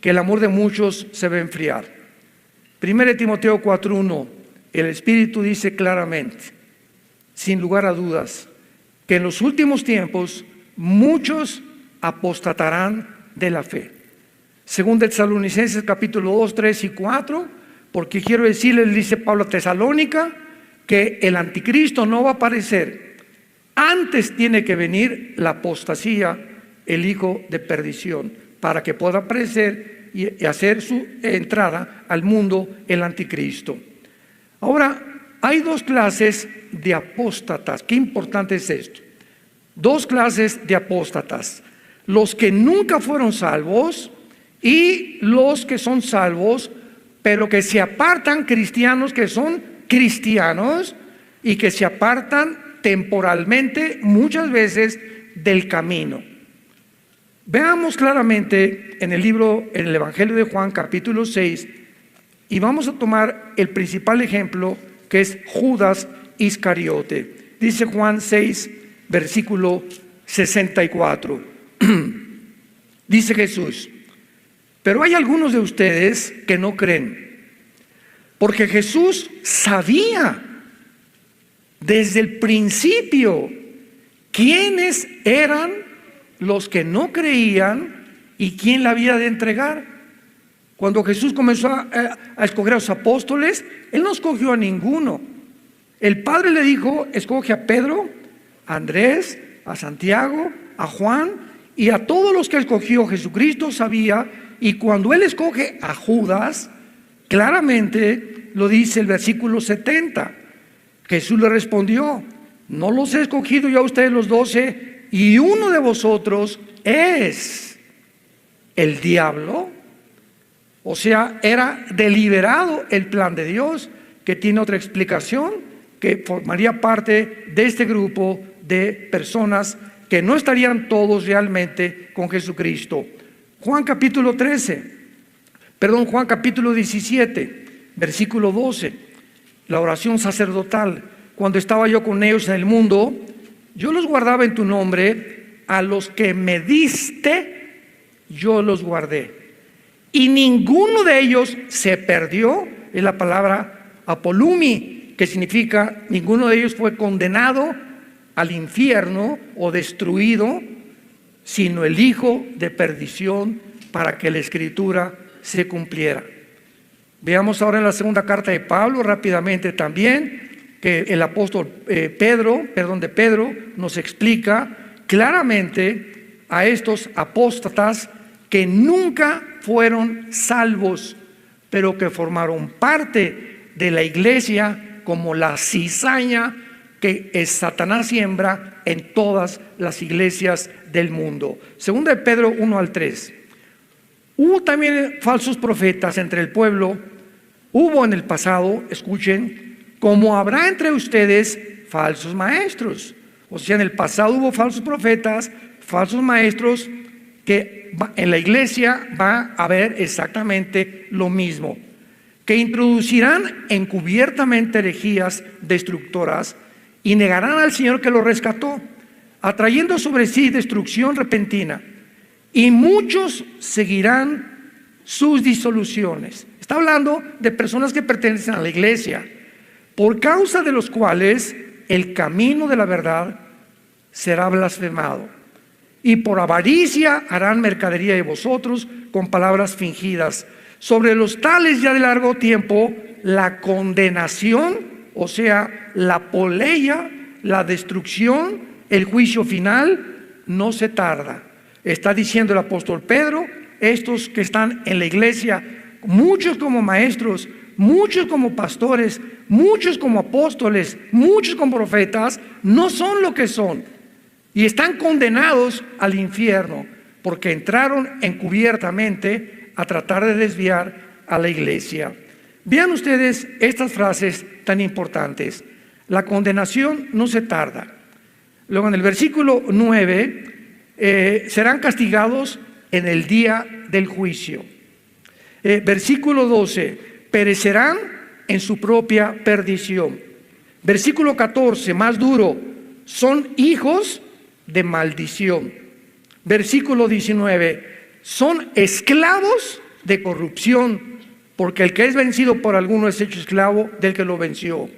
que el amor de muchos se va a enfriar. 1 Timoteo 4:1, el Espíritu dice claramente, sin lugar a dudas, que en los últimos tiempos muchos apostatarán de la fe. Según Tesalonicenses capítulo 2, 3 y 4, porque quiero decirles, dice Pablo a Tesalónica, que el anticristo no va a aparecer. Antes tiene que venir la apostasía, el hijo de perdición, para que pueda aparecer y hacer su entrada al mundo el anticristo. Ahora, hay dos clases de apóstatas. Qué importante es esto. Dos clases de apóstatas: los que nunca fueron salvos y los que son salvos, pero que se apartan, cristianos que son cristianos y que se apartan temporalmente muchas veces del camino. Veamos claramente en el Evangelio de Juan capítulo 6, y vamos a tomar el principal ejemplo, que es Judas Iscariote. Dice Juan 6, versículo 64. Dice Jesús: pero hay algunos de ustedes que no creen, porque Jesús sabía desde el principio quiénes eran los que no creían y quién la había de entregar. Cuando Jesús comenzó a escoger a los apóstoles, Él no escogió a ninguno. El Padre le dijo: escoge a Pedro, a Andrés, a Santiago, a Juan, y a todos los que escogió Jesucristo sabía. Y cuando Él escoge a Judas, claramente lo dice el versículo 70. Jesús le respondió: no los he escogido yo a ustedes los 12, y uno de vosotros es el diablo. O sea, era deliberado el plan de Dios, que tiene otra explicación, que formaría parte de este grupo de personas que no estarían todos realmente con Jesucristo. Juan capítulo 17, versículo 12, la oración sacerdotal. Cuando estaba yo con ellos en el mundo, yo los guardaba en tu nombre, a los que me diste, yo los guardé. Y ninguno de ellos se perdió. Es la palabra apolumi, que significa ninguno de ellos fue condenado al infierno o destruido, sino el hijo de perdición, para que la escritura se cumpliera. Veamos ahora en la segunda carta de Pablo rápidamente también, que el apóstol Pedro nos explica claramente a estos apóstatas que nunca fueron salvos, pero que formaron parte de la iglesia como la cizaña que Satanás siembra en todas las iglesias del mundo. Segunda de Pedro 1 al 3. Hubo también falsos profetas entre el pueblo. Hubo en el pasado, escuchen, como habrá entre ustedes falsos maestros. O sea, en el pasado hubo falsos profetas, falsos maestros, que en la iglesia va a haber exactamente lo mismo, que introducirán encubiertamente herejías destructoras y negarán al Señor que los rescató, atrayendo sobre sí destrucción repentina, y muchos seguirán sus disoluciones. Está hablando de personas que pertenecen a la iglesia, por causa de los cuales el camino de la verdad será blasfemado. Y por avaricia harán mercadería de vosotros con palabras fingidas. Sobre los tales ya de largo tiempo la condenación, o sea, la poleia, la destrucción, el juicio final, no se tarda. Está diciendo el apóstol Pedro, estos que están en la iglesia, muchos como maestros, muchos como pastores, muchos como apóstoles, muchos como profetas, no son lo que son. Y están condenados al infierno porque entraron encubiertamente a tratar de desviar a la iglesia. Vean ustedes estas frases tan importantes. La condenación no se tarda. Luego en el versículo 9, serán castigados en el día del juicio. Versículo 12, perecerán en su propia perdición. Versículo 14, más duro, son hijos de maldición. Versículo 19, son esclavos de corrupción, porque el que es vencido por alguno es hecho esclavo del que lo venció.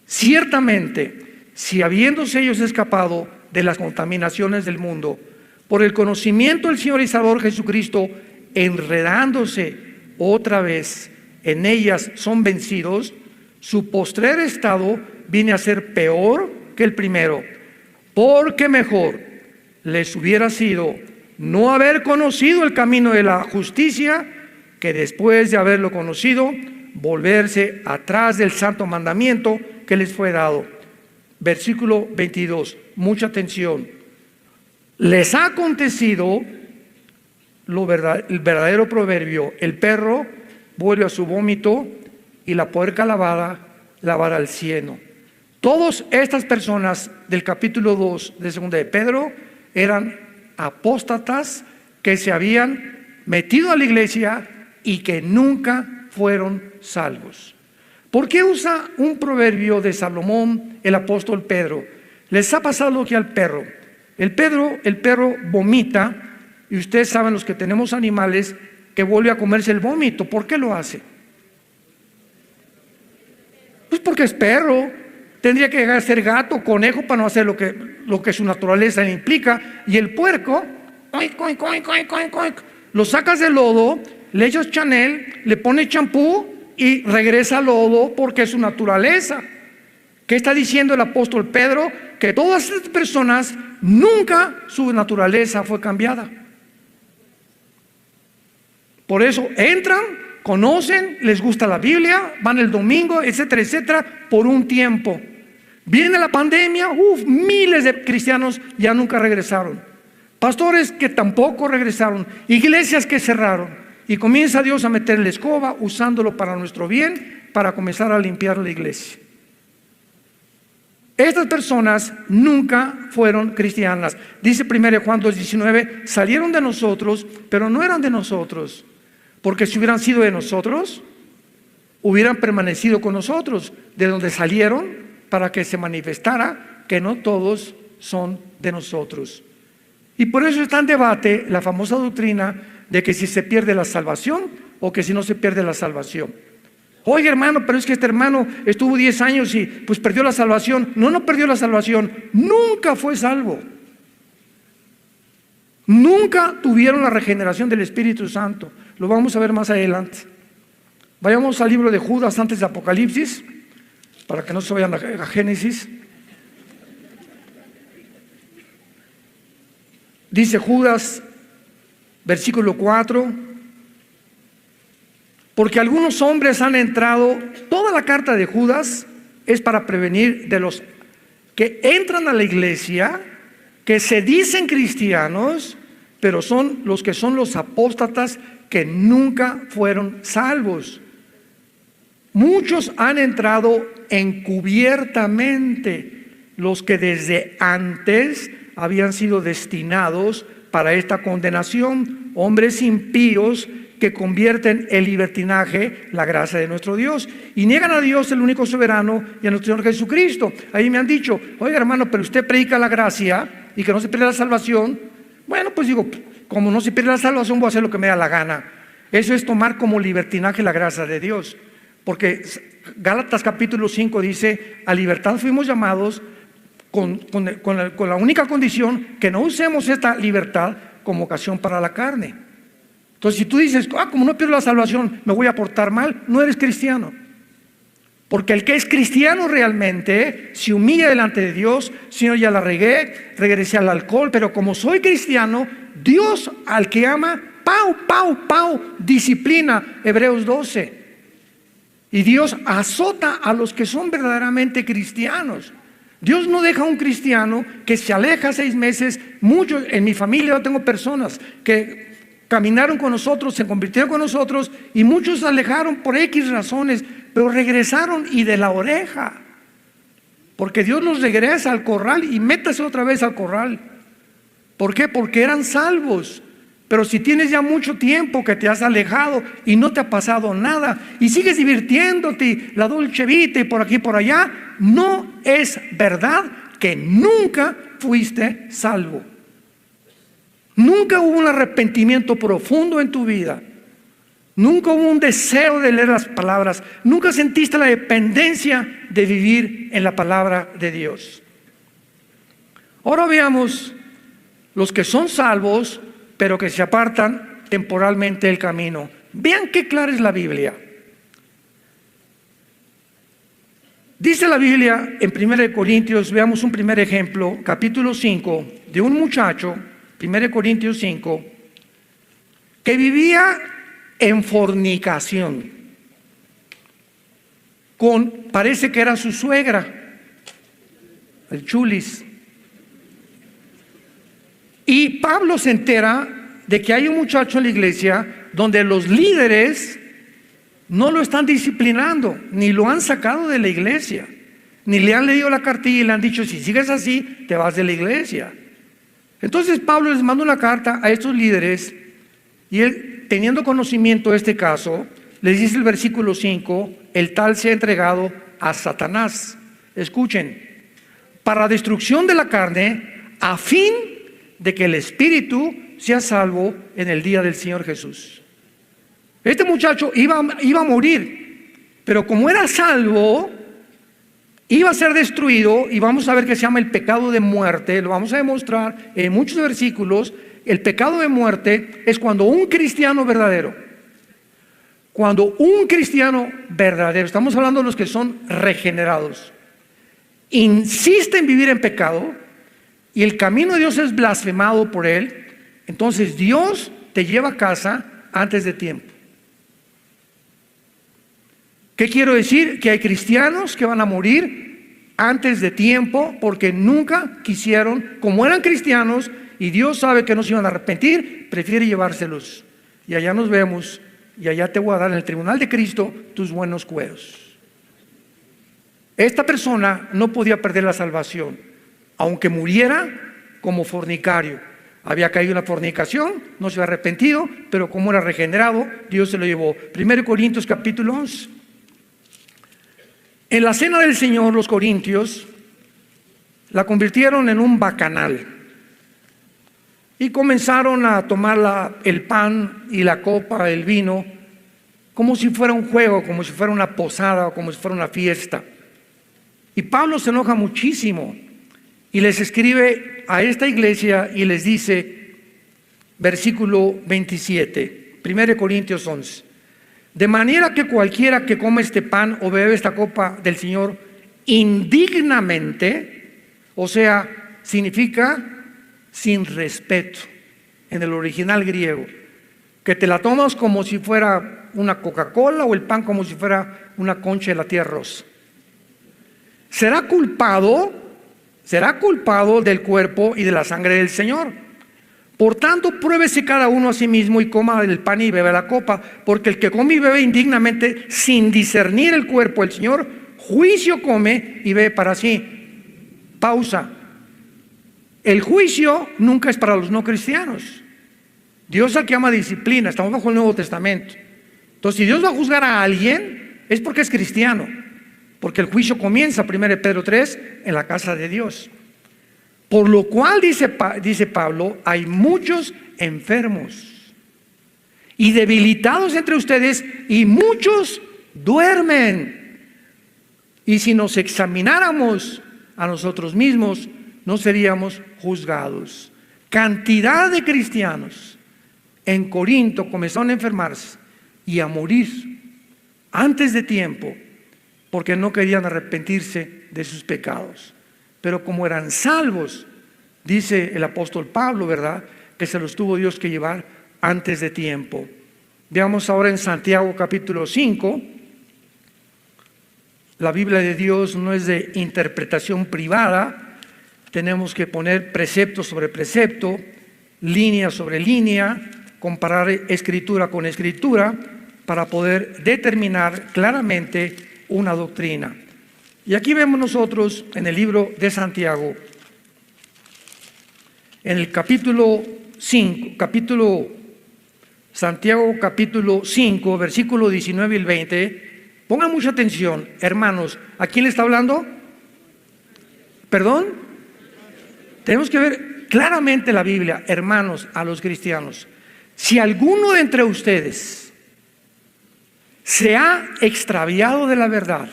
Ciertamente, si habiéndose ellos escapado de las contaminaciones del mundo, por el conocimiento del Señor y Salvador Jesucristo, enredándose otra vez en ellas son vencidos, su postrer estado viene a ser peor que el primero, porque mejor les hubiera sido no haber conocido el camino de la justicia, que después de haberlo conocido, volverse atrás del santo mandamiento que les fue dado. Versículo 22, mucha atención. Les ha acontecido el verdadero proverbio: el perro vuelve a su vómito y la puerca lavada al cieno. Todas estas personas del capítulo 2 de 2 de Pedro eran apóstatas que se habían metido a la iglesia y que nunca fueron salvos. ¿Por qué usa un proverbio de Salomón el apóstol Pedro? Les ha pasado lo que al perro. El perro vomita, y ustedes saben, los que tenemos animales, que vuelve a comerse el vómito. ¿Por qué lo hace? Pues porque es perro. Tendría que llegar a ser gato, conejo, para no hacer lo que su naturaleza le implica. Y el puerco, oink, oink, oink, oink, oink, oink, lo sacas del lodo, le echas Chanel, le pones champú y regresa al lodo porque es su naturaleza. ¿Qué está diciendo el apóstol Pedro? Que todas estas personas nunca su naturaleza fue cambiada. Por eso entran, conocen, les gusta la Biblia, van el domingo, etcétera, etcétera, por un tiempo. Viene la pandemia, miles de cristianos ya nunca regresaron. Pastores que tampoco regresaron, iglesias que cerraron. Y comienza Dios a meter la escoba, usándolo para nuestro bien, para comenzar a limpiar la iglesia. Estas personas nunca fueron cristianas. Dice 1 Juan 2:19, salieron de nosotros, pero no eran de nosotros. Porque si hubieran sido de nosotros, hubieran permanecido con nosotros, de donde salieron, para que se manifestara que no todos son de nosotros. Y por eso está en debate la famosa doctrina de que si se pierde la salvación o que si no se pierde la salvación. Oye, hermano, pero es que este hermano estuvo 10 años y pues perdió la salvación. No perdió la salvación, nunca fue salvo. Nunca tuvieron la regeneración del Espíritu Santo. Lo vamos a ver más adelante. Vayamos al libro de Judas antes de Apocalipsis, para que no se vayan a Génesis. Dice Judas, versículo 4, porque algunos hombres han entrado. Toda la carta de Judas es para prevenir de los que entran a la iglesia, que se dicen cristianos, pero son los apóstatas que nunca fueron salvos. Muchos han entrado encubiertamente, los que desde antes habían sido destinados para esta condenación, hombres impíos que convierten en libertinaje la gracia de nuestro Dios y niegan a Dios, el único soberano, y a nuestro Señor Jesucristo. Ahí me han dicho, oiga, hermano, pero usted predica la gracia y que no se pierde la salvación. Bueno, pues digo, como no se pierde la salvación, voy a hacer lo que me da la gana. Eso es tomar como libertinaje la gracia de Dios. Porque Gálatas capítulo 5 dice, a libertad fuimos llamados, con la única condición que no usemos esta libertad como ocasión para la carne. Entonces, si tú dices, como no pierdo la salvación, me voy a portar mal, no eres cristiano. Porque el que es cristiano realmente se humilla delante de Dios. Señor, ya la regué, regresé al alcohol, pero como soy cristiano, Dios al que ama, disciplina. Hebreos 12. Y Dios azota a los que son verdaderamente cristianos. Dios no deja a un cristiano que se aleja 6 meses. Muchos, en mi familia yo tengo personas que caminaron con nosotros, se convirtieron con nosotros, y muchos se alejaron por X razones, pero regresaron y de la oreja. Porque Dios los regresa al corral y métase otra vez al corral. ¿Por qué? Porque eran salvos. Pero si tienes ya mucho tiempo que te has alejado y no te ha pasado nada y sigues divirtiéndote, la Dolce Vita y por aquí y por allá, no es verdad que nunca fuiste salvo. Nunca hubo un arrepentimiento profundo en tu vida. Nunca hubo un deseo de leer las palabras. Nunca sentiste la dependencia de vivir en la palabra de Dios. Ahora veamos los que son salvos, pero que se apartan temporalmente del camino. Vean qué clara es la Biblia. Dice la Biblia en 1 Corintios, veamos un primer ejemplo, capítulo 5, de un muchacho, 1 Corintios 5, que vivía en fornicación parece que era su suegra, el chulis. Y Pablo se entera de que hay un muchacho en la iglesia donde los líderes no lo están disciplinando, ni lo han sacado de la iglesia, ni le han leído la cartilla y le han dicho: si sigues así, te vas de la iglesia. Entonces Pablo les manda una carta a estos líderes, y él, teniendo conocimiento de este caso, les dice el versículo 5: el tal se ha entregado a Satanás. Escuchen, para destrucción de la carne, a fin de que el espíritu sea salvo en el día del Señor Jesús. Este muchacho iba a morir, pero como era salvo, iba a ser destruido. Y vamos a ver que se llama el pecado de muerte. Lo vamos a demostrar en muchos versículos. El pecado de muerte es cuando un cristiano verdadero, estamos hablando de los que son regenerados, insiste en vivir en pecado y el camino de Dios es blasfemado por él, entonces Dios te lleva a casa antes de tiempo. ¿Qué quiero decir? Que hay cristianos que van a morir antes de tiempo porque nunca quisieron, como eran cristianos y Dios sabe que no se iban a arrepentir, prefiere llevárselos. Y allá nos vemos, y allá te voy a dar en el tribunal de Cristo tus buenos cueros. Esta persona no podía perder la salvación, aunque muriera como fornicario. Había caído en la fornicación, no se había arrepentido, pero como era regenerado, Dios se lo llevó. 1 Corintios capítulo 11. En la cena del Señor, los corintios la convirtieron en un bacanal y comenzaron a tomar el pan y la copa, el vino, como si fuera un juego, como si fuera una posada o como si fuera una fiesta. Y Pablo se enoja muchísimo y les escribe a esta iglesia y les dice, versículo 27, 1 Corintios 11: de manera que cualquiera que come este pan o bebe esta copa del Señor indignamente, o sea, significa sin respeto en el original griego, que te la tomas como si fuera una Coca-Cola o el pan como si fuera una concha de la tía rosa, será culpado del cuerpo y de la sangre del Señor. Por tanto, pruébese cada uno a sí mismo y coma el pan y bebe la copa, porque el que come y bebe indignamente, sin discernir el cuerpo del Señor, juicio come y bebe para sí. Pausa. El juicio nunca es para los no cristianos. Dios es el que ama disciplina. Estamos bajo el Nuevo Testamento. Entonces, si Dios va a juzgar a alguien, es porque es cristiano, porque el juicio comienza, 1 Pedro 3, en la casa de Dios. Por lo cual, dice Pablo, hay muchos enfermos y debilitados entre ustedes, y muchos duermen. Y si nos examináramos a nosotros mismos, no seríamos juzgados. Cantidad de cristianos en Corinto comenzaron a enfermarse y a morir antes de tiempo porque no querían arrepentirse de sus pecados. Pero como eran salvos, dice el apóstol Pablo, ¿verdad?, que se los tuvo Dios que llevar antes de tiempo. Veamos ahora en Santiago capítulo 5. La Biblia de Dios no es de interpretación privada. Tenemos que poner precepto sobre precepto, línea sobre línea, comparar escritura con escritura para poder determinar claramente una doctrina. Y aquí vemos nosotros en el libro de Santiago, en el capítulo 5, Santiago capítulo 5, versículo 19 y el 20. Pongan mucha atención, hermanos. ¿A quién le está hablando? ¿Perdón? Tenemos que ver claramente la Biblia, hermanos, a los cristianos. Si alguno de entre ustedes se ha extraviado de la verdad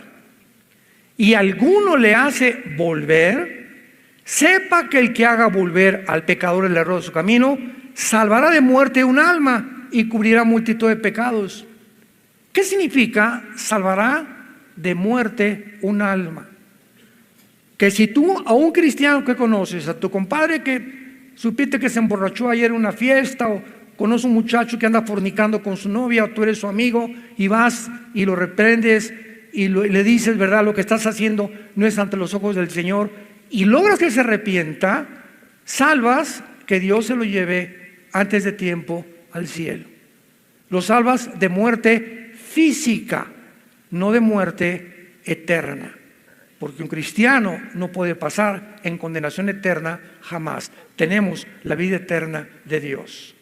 y alguno le hace volver, sepa que el que haga volver al pecador el error de su camino, salvará de muerte un alma y cubrirá multitud de pecados. ¿Qué significa salvará de muerte un alma? Que si tú a un cristiano que conoces, a tu compadre que supiste que se emborrachó ayer en una fiesta, o conoces un muchacho que anda fornicando con su novia, o tú eres su amigo y vas y lo reprendes y le dices, verdad, lo que estás haciendo no es ante los ojos del Señor, y logras que se arrepienta, salvas que Dios se lo lleve antes de tiempo al cielo. Lo salvas de muerte física, no de muerte eterna, porque un cristiano no puede pasar en condenación eterna jamás. Tenemos la vida eterna de Dios.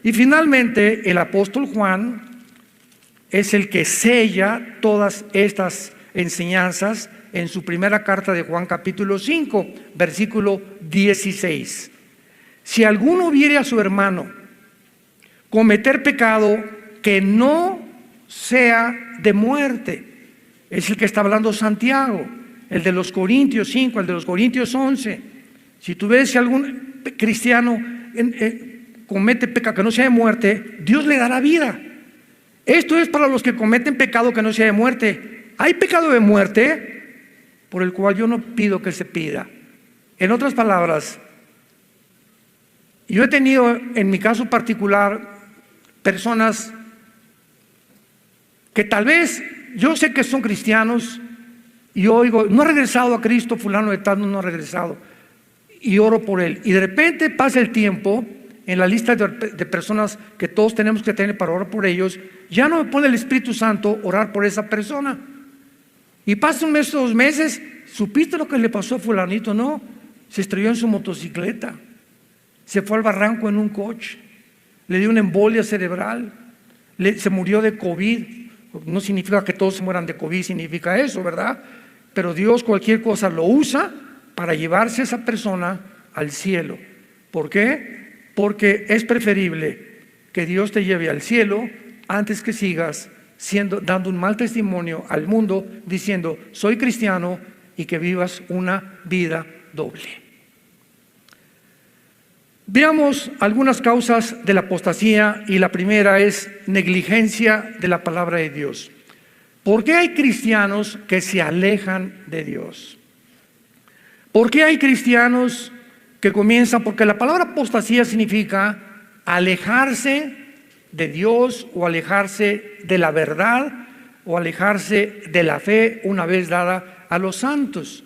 Y finalmente el apóstol Juan es el que sella todas estas enseñanzas en su primera carta de Juan capítulo 5, versículo 16. Si alguno viere a su hermano cometer pecado que no sea de muerte, es el que está hablando Santiago, el de los Corintios 5, el de los Corintios 11. Si tú ves si algún cristiano comete pecado que no sea de muerte, Dios le dará vida. Esto es para los que cometen pecado que no sea de muerte. Hay pecado de muerte por el cual yo no pido que se pida. En otras palabras, yo he tenido en mi caso particular personas que tal vez yo sé que son cristianos y oigo, no ha regresado a Cristo, fulano de tal no ha regresado, y oro por él, y de repente pasa el tiempo en la lista de personas que todos tenemos que tener para orar por ellos, ya no me pone el Espíritu Santo orar por esa persona, y pasan un mes o 2 meses, ¿supiste lo que le pasó a fulanito? No, se estrelló en su motocicleta, se fue al barranco en un coche, le dio una embolia cerebral, se murió de COVID. No significa que todos se mueran de COVID, significa eso, ¿verdad? Pero Dios cualquier cosa lo usa para llevarse a esa persona al cielo. ¿Por qué? Porque es preferible que Dios te lleve al cielo antes que sigas dando un mal testimonio al mundo diciendo soy cristiano y que vivas una vida doble. Veamos algunas causas de la apostasía, y la primera es negligencia de la palabra de Dios. ¿Por qué hay cristianos que se alejan de Dios? ¿Por qué hay cristianos que comienzan? Porque la palabra apostasía significa alejarse de Dios, o alejarse de la verdad, o alejarse de la fe una vez dada a los santos.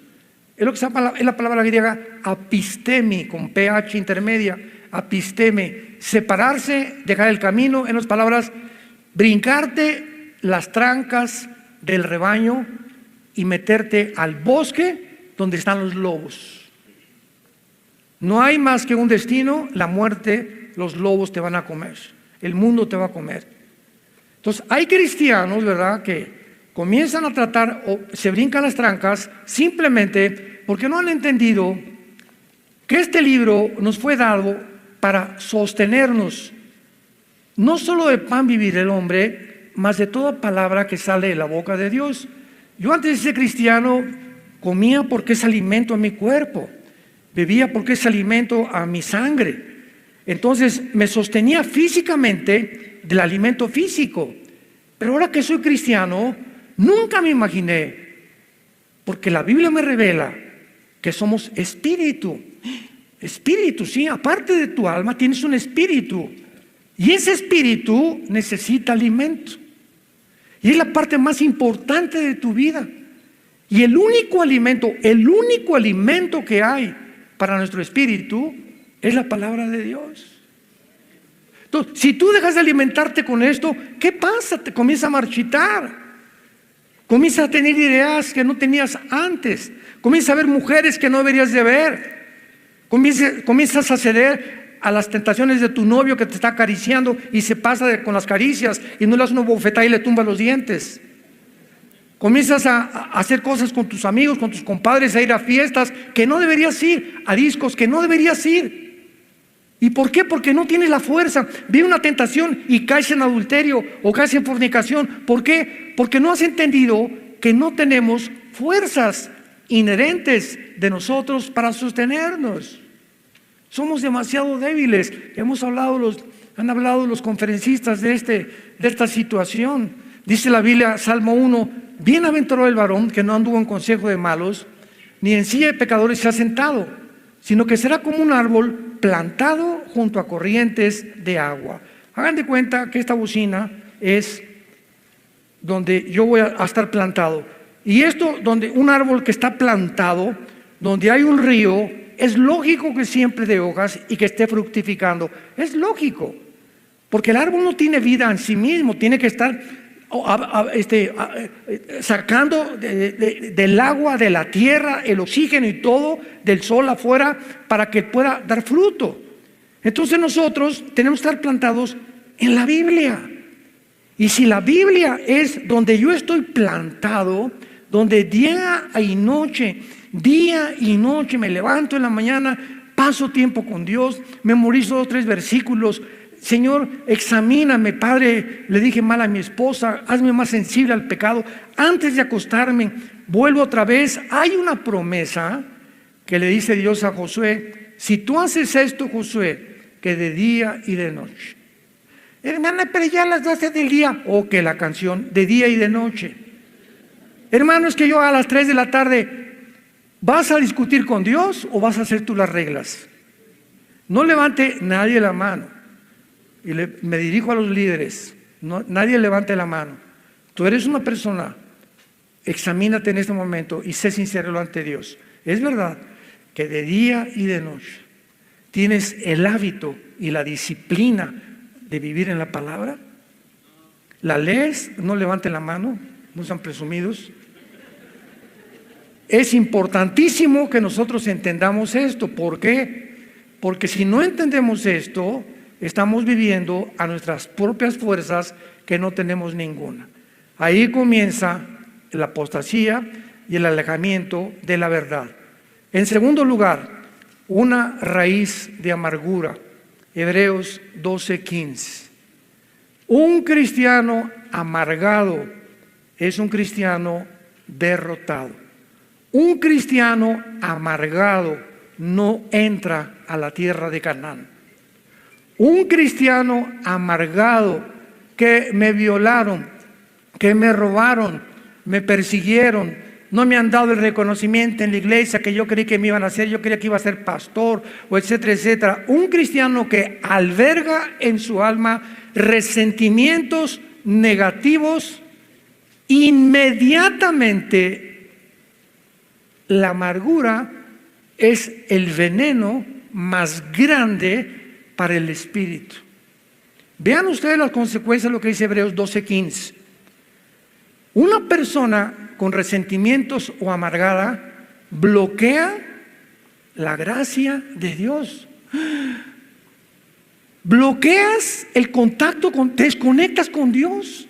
Es lo que se llama, es la palabra griega apistemi, con ph intermedia, apisteme, separarse, dejar el camino, en otras palabras, brincarte las trancas del rebaño y meterte al bosque donde están los lobos. No hay más que un destino, la muerte, los lobos te van a comer, el mundo te va a comer. Entonces hay cristianos, ¿verdad?, que comienzan a tratar o se brincan las trancas simplemente porque no han entendido que este libro nos fue dado para sostenernos. No solo de pan vivir el hombre, mas de toda palabra que sale de la boca de Dios. Yo antes de ser cristiano comía porque es alimento a mi cuerpo, bebía porque es alimento a mi sangre. Entonces me sostenía físicamente del alimento físico. Pero ahora que soy cristiano, nunca me imaginé, porque la Biblia me revela que somos espíritu. Espíritu, sí, aparte de tu alma tienes un espíritu. Y ese espíritu necesita alimento. Y es la parte más importante de tu vida. Y el único alimento que hay para nuestro espíritu es la palabra de Dios. Entonces, si tú dejas de alimentarte con esto, ¿qué pasa? Te comienza a marchitar. Comienzas a tener ideas que no tenías antes. Comienzas a ver mujeres que no deberías de ver. Comienzas a ceder a las tentaciones de tu novio que te está acariciando y se pasa con las caricias y no le das una bofetada y le tumba los dientes. Comienzas a hacer cosas con tus amigos, con tus compadres, a ir a fiestas que no deberías ir, a discos que no deberías ir. ¿Y por qué? Porque no tienes la fuerza. Viene una tentación y caes en adulterio o caes en fornicación. ¿Por qué? Porque no has entendido que no tenemos fuerzas inherentes de nosotros para sostenernos. Somos demasiado débiles. Han hablado los conferencistas de esta situación. Dice la Biblia, Salmo 1, bienaventurado el varón que no anduvo en consejo de malos, ni en silla de pecadores se ha sentado, sino que será como un árbol plantado junto a corrientes de agua. Hagan de cuenta que esta bocina es donde yo voy a estar plantado. Y esto, donde un árbol que está plantado, donde hay un río, es lógico que siempre dé hojas y que esté fructificando. Es lógico, porque el árbol no tiene vida en sí mismo, tiene que estar sacando del agua, de la tierra, el oxígeno y todo, del sol afuera, para que pueda dar fruto. Entonces nosotros tenemos que estar plantados en la Biblia. Y si la Biblia es donde yo estoy plantado, donde día y noche me levanto en la mañana, paso tiempo con Dios, memorizo 2 o 3 versículos. Señor, examíname, Padre, le dije mal a mi esposa, hazme más sensible al pecado. Antes de acostarme, vuelvo otra vez. Hay una promesa que le dice Dios a Josué: si tú haces esto, Josué, que de día y de noche. Hermana, pero ya a las 12 del día, o que la canción, de día y de noche. Hermano, es que yo a las 3 de la tarde, ¿vas a discutir con Dios o vas a hacer tú las reglas? No levante nadie la mano. Y me dirijo a los líderes. Nadie levante la mano. Tú eres una persona, examínate en este momento y sé sincero ante Dios. Es verdad que de día y de noche tienes el hábito y la disciplina de vivir en la palabra. ¿La lees? No levanten la mano, no sean presumidos. Es importantísimo que nosotros entendamos esto. ¿Por qué? Porque si no entendemos esto, estamos viviendo a nuestras propias fuerzas, que no tenemos ninguna. Ahí comienza la apostasía y el alejamiento de la verdad. En segundo lugar, una raíz de amargura. Hebreos 12:15. Un cristiano amargado es un cristiano derrotado. Un cristiano amargado no entra a la tierra de Canaán. Un cristiano amargado, que me violaron, que me robaron, me persiguieron, no me han dado el reconocimiento en la iglesia que yo creí que me iban a hacer, yo creía que iba a ser pastor, o etcétera, etcétera. Un cristiano que alberga en su alma resentimientos negativos, inmediatamente la amargura es el veneno más grande para el espíritu. Vean ustedes las consecuencias de lo que dice Hebreos 12:15. Una persona con resentimientos o amargada bloquea la gracia de Dios. Bloqueas el contacto, te desconectas con Dios.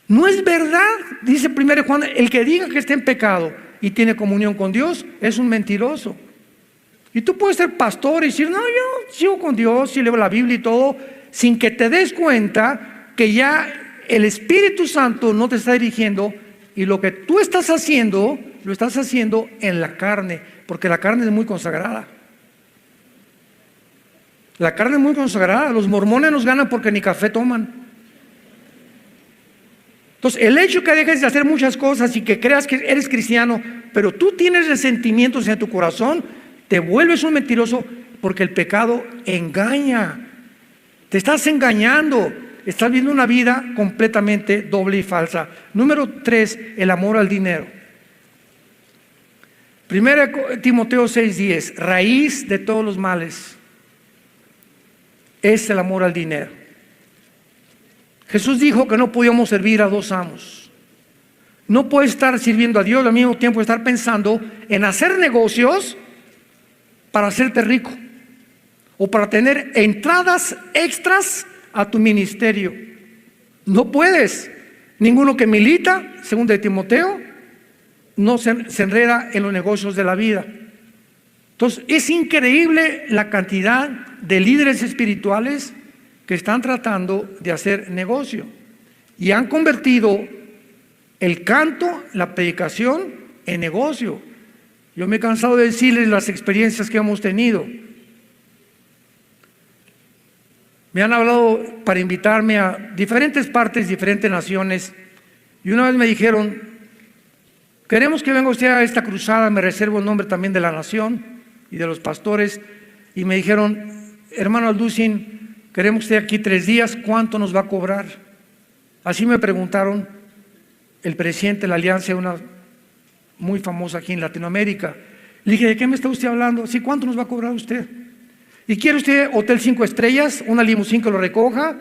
No es verdad, dice 1 Juan, el que diga que está en pecado y tiene comunión con Dios es un mentiroso. Y tú puedes ser pastor y decir, no, yo sigo con Dios y leo la Biblia y todo, sin que te des cuenta que ya el Espíritu Santo no te está dirigiendo, y lo que tú estás haciendo, lo estás haciendo en la carne, porque la carne es muy consagrada. La carne es muy consagrada. Los mormones nos ganan porque ni café toman. Entonces, el hecho que dejes de hacer muchas cosas y que creas que eres cristiano, pero tú tienes resentimientos en tu corazón, te vuelves un mentiroso, porque el pecado engaña. Te estás engañando. Estás viviendo una vida completamente doble y falsa. Número 3, el amor al dinero. 1 Timoteo 6:10, raíz de todos los males es el amor al dinero. Jesús dijo que no podíamos servir a 2 amos. No puedes estar sirviendo a Dios al mismo tiempo estar pensando en hacer negocios para hacerte rico o para tener entradas extras a tu ministerio. No puedes. Ninguno que milita, según de Timoteo, no se enreda en los negocios de la vida. Entonces, es increíble la cantidad de líderes espirituales que están tratando de hacer negocio y han convertido el canto, la predicación en negocio. Yo me he cansado de decirles las experiencias que hemos tenido. Me han hablado para invitarme a diferentes partes, diferentes naciones, y una vez me dijeron: queremos que venga usted a esta cruzada. Me reservo el nombre también de la nación y de los pastores, y me dijeron: hermano Alducin, queremos que esté aquí 3 días, ¿cuánto nos va a cobrar? Así me preguntaron el presidente de la alianza, una muy famosa aquí en Latinoamérica. Le dije: ¿de qué me está usted hablando? Sí, ¿cuánto nos va a cobrar usted? ¿Y quiere usted hotel 5 estrellas, una limusina que lo recoja,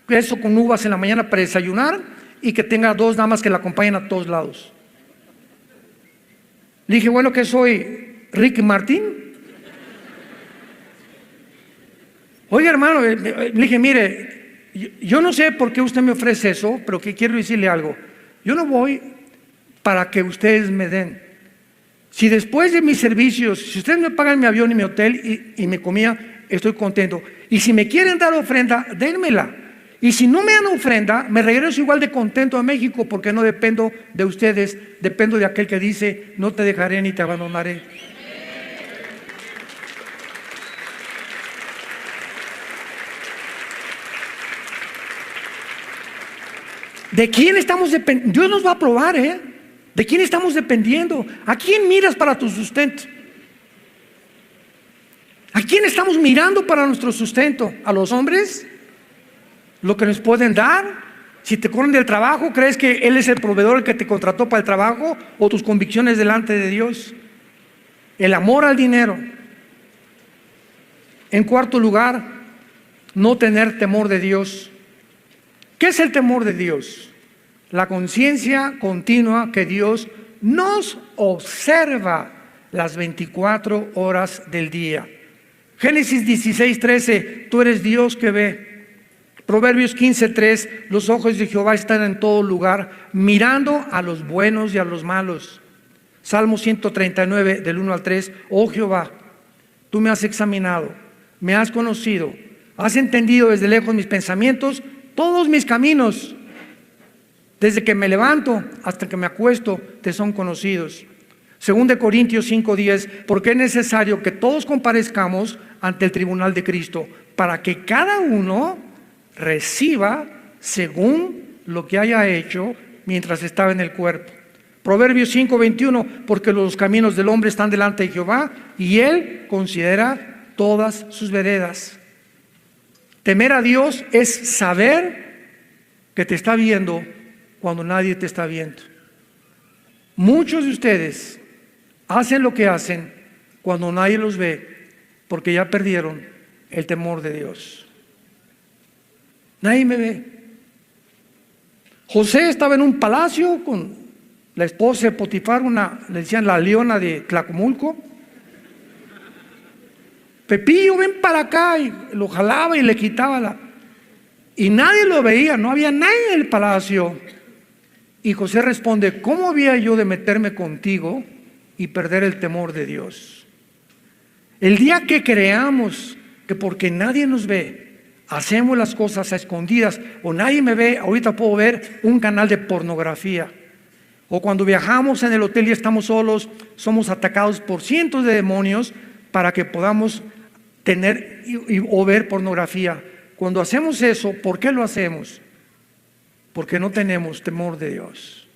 eso con uvas en la mañana para desayunar, y que tenga 2 damas que la acompañen a todos lados? Le dije: bueno, ¿qué soy? ¿Ricky Martin? Oiga, hermano, le dije: mire, yo no sé por qué usted me ofrece eso, pero que quiero decirle algo. Yo no voy para que ustedes me den. Si después de mis servicios, si ustedes me pagan mi avión y mi hotel y mi comida, estoy contento. Y si me quieren dar ofrenda, dénmela. Y si no me dan ofrenda, me regreso igual de contento a México, porque no dependo de ustedes, dependo de aquel que dice: no te dejaré ni te abandonaré. ¿De quién estamos dependiendo? Dios nos va a probar, ¿eh? ¿De quién estamos dependiendo? ¿A quién miras para tu sustento? ¿A quién estamos mirando para nuestro sustento? ¿A los hombres? ¿Lo que nos pueden dar? Si te corren del trabajo, ¿crees que Él es el proveedor, el que te contrató para el trabajo? ¿O tus convicciones delante de Dios? El amor al dinero. En cuarto lugar, no tener temor de Dios. ¿Qué es el temor de Dios? La conciencia continua que Dios nos observa las 24 horas del día. Génesis 16:13, tú eres Dios que ve. Proverbios 15:3, los ojos de Jehová están en todo lugar, mirando a los buenos y a los malos. Salmo 139, del 1 al 3, oh Jehová, tú me has examinado, me has conocido, has entendido desde lejos mis pensamientos, todos mis caminos. Desde que me levanto hasta que me acuesto, te son conocidos. 2 Corintios 5:10, porque es necesario que todos comparezcamos ante el tribunal de Cristo, para que cada uno reciba según lo que haya hecho mientras estaba en el cuerpo. Proverbios 5:21, porque los caminos del hombre están delante de Jehová, y Él considera todas sus veredas. Temer a Dios es saber que te está viendo cuando nadie te está viendo. Muchos de ustedes hacen lo que hacen cuando nadie los ve, porque ya perdieron el temor de Dios. Nadie me ve. José estaba en un palacio con la esposa de Potifar, le decían la leona de Tlacomulco. Pepillo, ven para acá, y lo jalaba y le quitaba y nadie lo veía, no había nadie en el palacio. Y José responde: ¿cómo había yo de meterme contigo y perder el temor de Dios? El día que creamos que porque nadie nos ve, hacemos las cosas a escondidas, o nadie me ve, ahorita puedo ver un canal de pornografía. O cuando viajamos en el hotel y estamos solos, somos atacados por cientos de demonios para que podamos tener o ver pornografía. Cuando hacemos eso, ¿por qué lo hacemos? Porque no tenemos temor de Dios.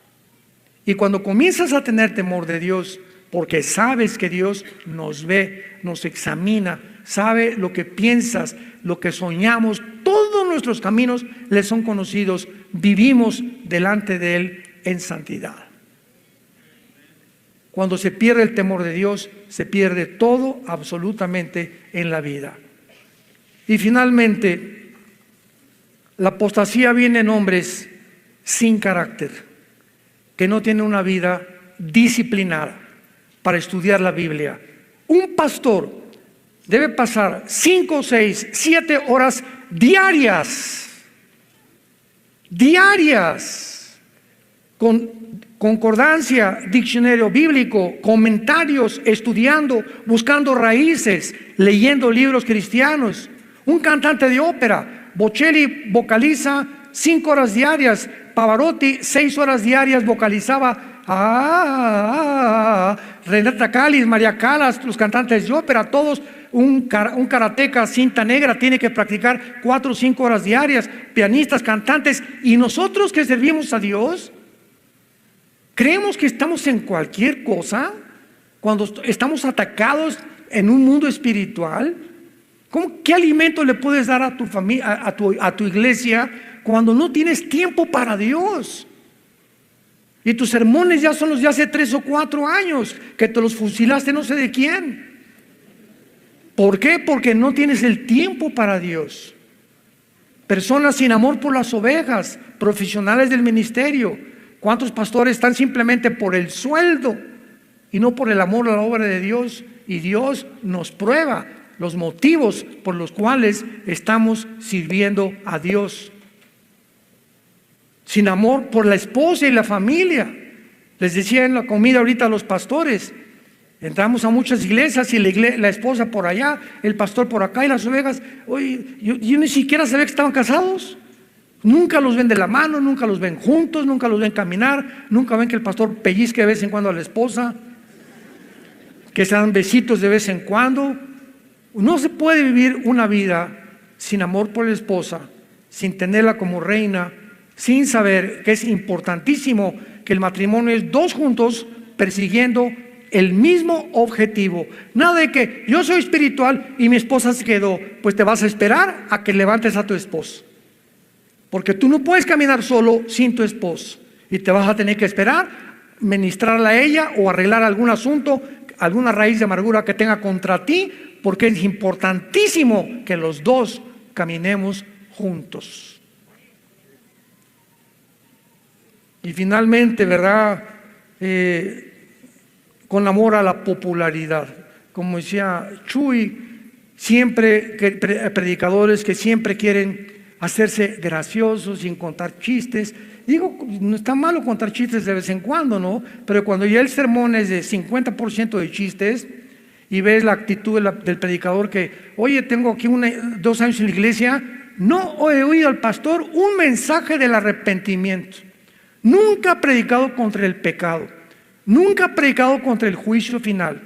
Y cuando comienzas a tener temor de Dios, porque sabes que Dios nos ve, nos examina, sabe lo que piensas, lo que soñamos, todos nuestros caminos le son conocidos, vivimos delante de Él en santidad. Cuando se pierde el temor de Dios, se pierde todo absolutamente en la vida. Y finalmente, la apostasía viene en hombres sin carácter, que no tienen una vida disciplinada para estudiar la Biblia. Un pastor debe pasar 5, 6, 7 horas diarias, con concordancia, diccionario bíblico, comentarios, estudiando, buscando raíces, leyendo libros cristianos. Un cantante de ópera, Bocelli vocaliza 5 horas diarias, Pavarotti 6 horas diarias vocalizaba. Renata Callis, María Callas, los cantantes de ópera, todos. Un karateca cinta negra tiene que practicar 4 o 5 horas diarias, pianistas, cantantes. Y nosotros que servimos a Dios, creemos que estamos en cualquier cosa cuando estamos atacados en un mundo espiritual. ¿Qué alimento le puedes dar a tu familia, a tu iglesia, cuando no tienes tiempo para Dios? Y tus sermones ya son los de hace 3 o 4 años, que te los fusilaste no sé de quién. ¿Por qué? Porque no tienes el tiempo para Dios. Personas sin amor por las ovejas, profesionales del ministerio. ¿Cuántos pastores están simplemente por el sueldo y no por el amor a la obra de Dios? Y Dios nos prueba los motivos por los cuales estamos sirviendo a Dios. Sin amor por la esposa y la familia. Les decía en la comida ahorita a los pastores, entramos a muchas iglesias y la esposa por allá, el pastor por acá y las ovejas. Oye, yo ni siquiera sabía que estaban casados. Nunca los ven de la mano, nunca los ven juntos, nunca los ven caminar, nunca ven que el pastor pellizque de vez en cuando a la esposa, que se dan besitos de vez en cuando. No se puede vivir una vida sin amor por la esposa, sin tenerla como reina, sin saber que es importantísimo que el matrimonio es 2 juntos persiguiendo el mismo objetivo. Nada de que yo soy espiritual y mi esposa se quedó. Pues te vas a esperar a que levantes a tu esposo, porque tú no puedes caminar solo sin tu esposo, y te vas a tener que esperar, ministrarla a ella o arreglar algún asunto, alguna raíz de amargura que tenga contra ti, porque es importantísimo que los 2 caminemos juntos. Y finalmente, ¿verdad? Con amor a la popularidad. Como decía Chuy, siempre predicadores que siempre quieren hacerse graciosos sin contar chistes. Digo, no está malo contar chistes de vez en cuando, ¿no? Pero cuando ya el sermón es de 50% de chistes y ves la actitud del predicador que, oye, tengo aquí 2 años en la iglesia, no he oído al pastor un mensaje del arrepentimiento. Nunca ha predicado contra el pecado, nunca ha predicado contra el juicio final,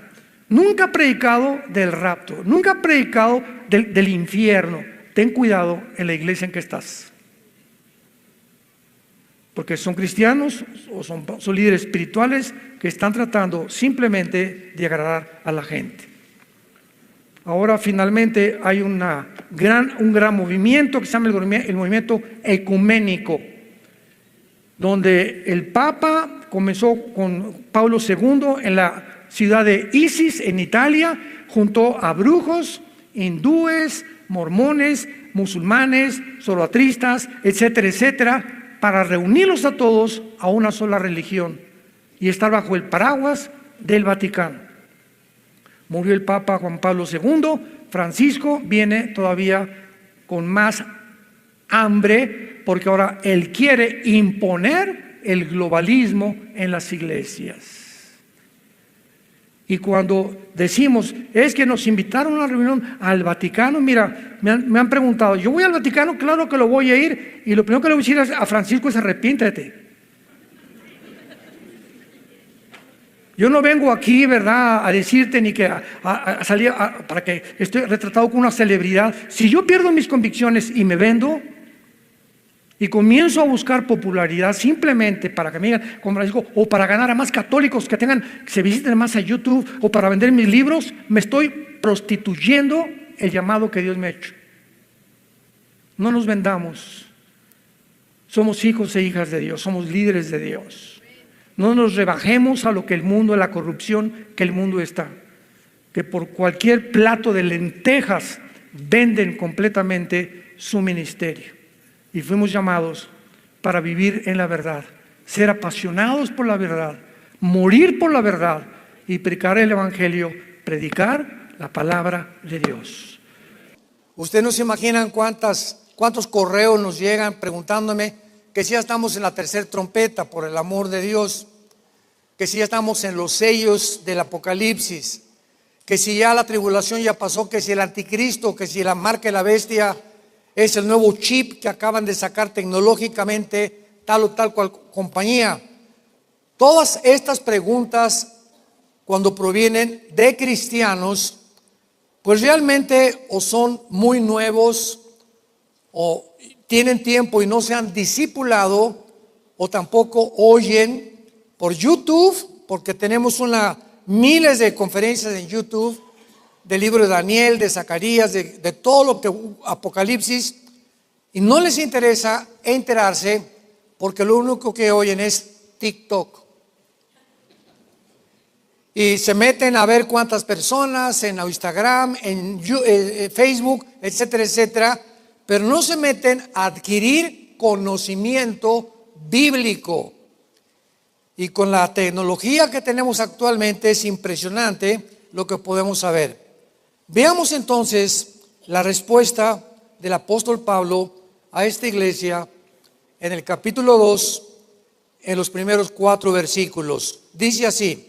nunca ha predicado del rapto, nunca ha predicado del infierno. Ten cuidado en la iglesia en que estás, porque son cristianos o son líderes espirituales que están tratando simplemente de agradar a la gente. Ahora finalmente hay un gran movimiento que se llama el movimiento ecuménico, donde el Papa comenzó con Pablo II en la ciudad de Isis, en Italia, juntó a brujos, hindúes, mormones, musulmanes, zoroastristas, etcétera, etcétera, para reunirlos a todos a una sola religión y estar bajo el paraguas del Vaticano. Murió el Papa Juan Pablo II, Francisco viene todavía con más hambre, porque ahora él quiere imponer el globalismo en las iglesias. Y cuando decimos, es que nos invitaron a una reunión al Vaticano, mira, me han preguntado, yo voy al Vaticano, claro que lo voy a ir, y lo primero que le voy a decir a Francisco es arrepiéntete. Yo no vengo aquí, ¿verdad?, a decirte ni que a salir para que esté retratado como una celebridad. Si yo pierdo mis convicciones y me vendo y comienzo a buscar popularidad simplemente para que me digan como Francisco, o para ganar a más católicos que se visiten más a YouTube, o para vender mis libros, me estoy prostituyendo el llamado que Dios me ha hecho. No nos vendamos. Somos hijos e hijas de Dios, somos líderes de Dios. No nos rebajemos a lo que el mundo, a la corrupción que el mundo está, que por cualquier plato de lentejas venden completamente su ministerio. Y fuimos llamados para vivir en la verdad, ser apasionados por la verdad, morir por la verdad y predicar el evangelio, predicar la palabra de Dios. Ustedes no se imaginan cuántos correos nos llegan preguntándome que si ya estamos en la tercera trompeta, por el amor de Dios. que si ya estamos en los sellos del Apocalipsis, que si ya la tribulación ya pasó, que si el anticristo, que si la marca de la bestia es el nuevo chip que acaban de sacar tecnológicamente tal o tal cual compañía. Todas estas preguntas, cuando provienen de cristianos, pues realmente o son muy nuevos o tienen tiempo y no se han discipulado, o tampoco oyen por YouTube, porque tenemos miles de conferencias en YouTube del libro de Daniel, de Zacarías, de todo lo que Apocalipsis, y no les interesa enterarse porque lo único que oyen es TikTok. Y se meten a ver cuántas personas en Instagram, en Facebook, etcétera, etcétera, pero no se meten a adquirir conocimiento bíblico. Y con la tecnología que tenemos actualmente es impresionante lo que podemos saber. Veamos entonces la respuesta del apóstol Pablo a esta iglesia en el capítulo 2, en los primeros 4 versículos. Dice así: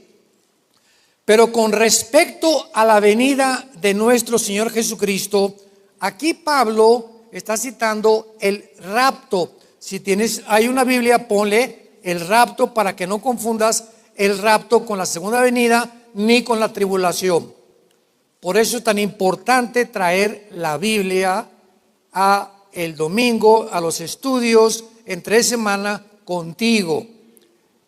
pero con respecto a la venida de nuestro Señor Jesucristo, aquí Pablo está citando el rapto. Si hay una Biblia, ponle el rapto para que no confundas el rapto con la segunda venida ni con la tribulación. Por eso es tan importante traer la Biblia a el domingo, a los estudios, entre semana contigo,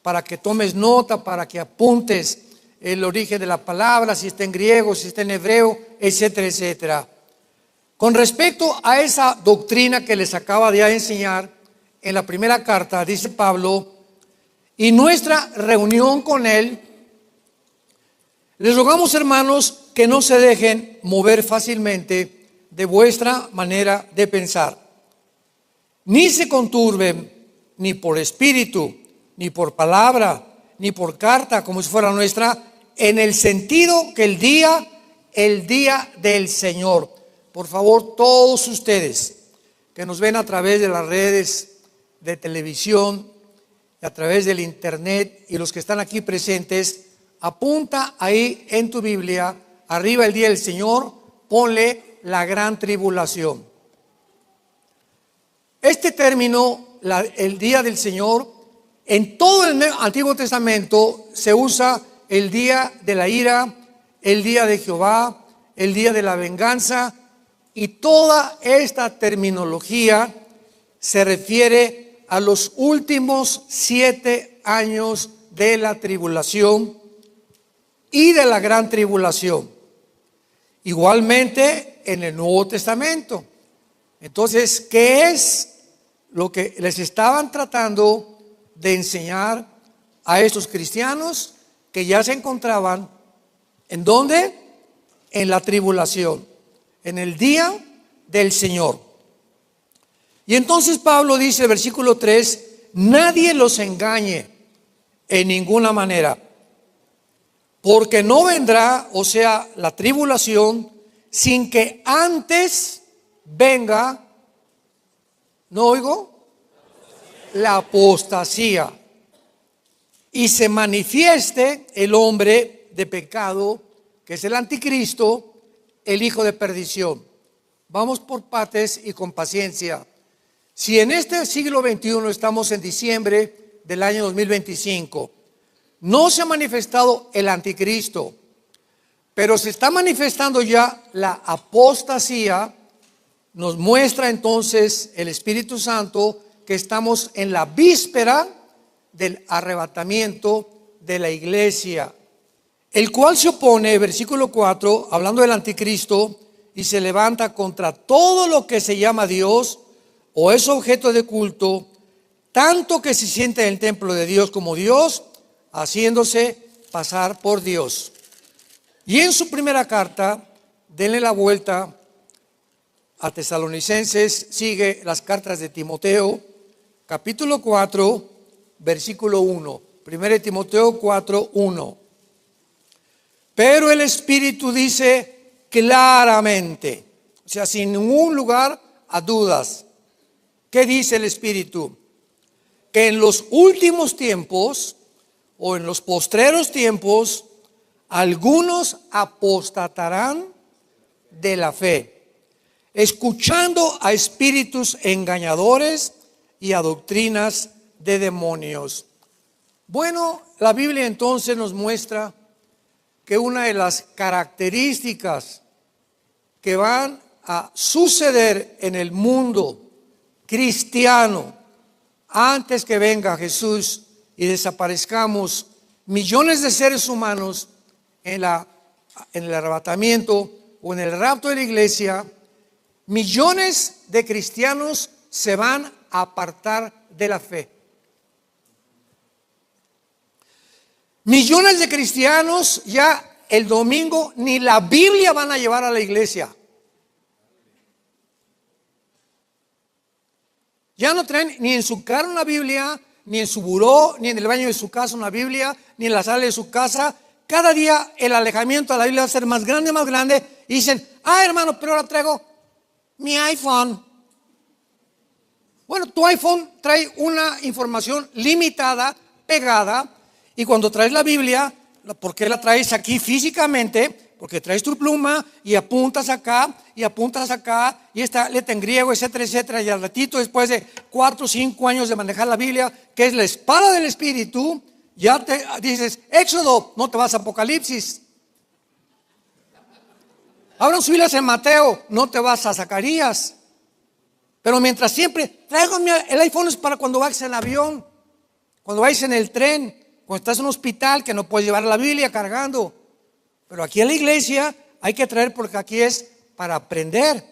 para que tomes nota, para que apuntes el origen de la palabra, si está en griego, si está en hebreo, etcétera, etcétera. Con respecto a esa doctrina que les acaba de enseñar en la primera carta, dice Pablo: y nuestra reunión con él, les rogamos, hermanos, que no se dejen mover fácilmente de vuestra manera de pensar, ni se conturben ni por espíritu, ni por palabra, ni por carta como si fuera nuestra, en el sentido que el día del Señor. Por favor, todos ustedes que nos ven a través de las redes de televisión, a través del internet, y los que están aquí presentes, apunta ahí en tu Biblia, arriba el día del Señor, ponle la gran tribulación. Este término, el día del Señor, en todo el Antiguo Testamento se usa el día de la ira, el día de Jehová, el día de la venganza, y toda esta terminología se refiere a los últimos 7 años de la tribulación y de la gran tribulación. Igualmente en el Nuevo Testamento. Entonces, ¿qué es lo que les estaban tratando de enseñar a estos cristianos que ya se encontraban? ¿En dónde? En la tribulación, en el día del Señor. Y entonces Pablo dice, versículo 3, nadie los engañe en ninguna manera, porque no vendrá, o sea, la tribulación, sin que antes venga, ¿no oigo? La apostasía, y se manifieste el hombre de pecado, que es el anticristo, el hijo de perdición. Vamos por partes y con paciencia. Si en este siglo XXI estamos en diciembre del año 2025, no se ha manifestado el anticristo, pero se está manifestando ya la apostasía. Nos muestra entonces el Espíritu Santo que estamos en la víspera del arrebatamiento de la iglesia, el cual se opone, versículo 4, hablando del anticristo, y se levanta contra todo lo que se llama Dios o es objeto de culto, tanto que se siente en el templo de Dios como Dios, haciéndose pasar por Dios. Y en su primera carta, denle la vuelta a Tesalonicenses, sigue las cartas de Timoteo, capítulo 4, versículo 1. 1 Timoteo 4, 1. Pero el Espíritu dice claramente, o sea, sin ningún lugar a dudas. ¿Qué dice el Espíritu? Que en los últimos tiempos, o en los postreros tiempos, algunos apostatarán de la fe, escuchando a espíritus engañadores y a doctrinas de demonios. Bueno, la Biblia entonces nos muestra que una de las características que van a suceder en el mundo cristiano antes que venga Jesús y desaparezcamos millones de seres humanos en el arrebatamiento o en el rapto de la iglesia, millones de cristianos se van a apartar de la fe. Millones de cristianos ya el domingo ni la Biblia van a llevar a la iglesia. Ya no traen ni en su carro una Biblia, ni en su buró, ni en el baño de su casa una Biblia, ni en la sala de su casa. Cada día el alejamiento a la Biblia va a ser más grande. Y dicen, hermano, pero ahora traigo mi iPhone. Bueno, tu iPhone trae una información limitada, pegada. Y cuando traes la Biblia, ¿por qué la traes aquí físicamente? Porque traes tu pluma y apuntas acá y esta letra en griego, etcétera, etcétera. Y al ratito, después de 4 o 5 años de manejar la Biblia, que es la espada del Espíritu, ya te dices Éxodo, no te vas a Apocalipsis. Abran sus Biblias en Mateo, no te vas a Zacarías. Pero mientras siempre, traigo el iPhone es para cuando vayas en el avión, cuando vayas en el tren, cuando estás en un hospital que no puedes llevar la Biblia cargando. Pero aquí en la iglesia hay que traer porque aquí es para aprender.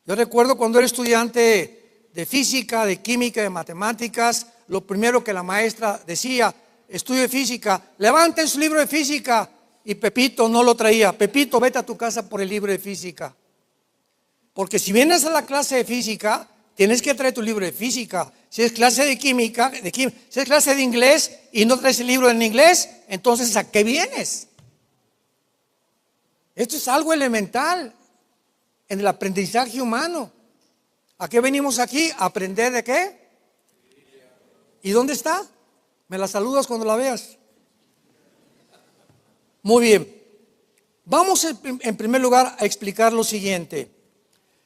Yo recuerdo cuando era estudiante de física, de química, de matemáticas, lo primero que la maestra decía, estudio de física, levanten su libro de física. Y Pepito no lo traía. Pepito, vete a tu casa por el libro de física. Porque si vienes a la clase de física, tienes que traer tu libro de física. Si es clase de química, si es clase de inglés y no traes el libro en inglés, entonces ¿a qué vienes? Esto es algo elemental en el aprendizaje humano. ¿A qué venimos aquí? ¿A aprender de qué? ¿Y dónde está? ¿Me la saludas cuando la veas? Muy bien. Vamos en primer lugar a explicar lo siguiente.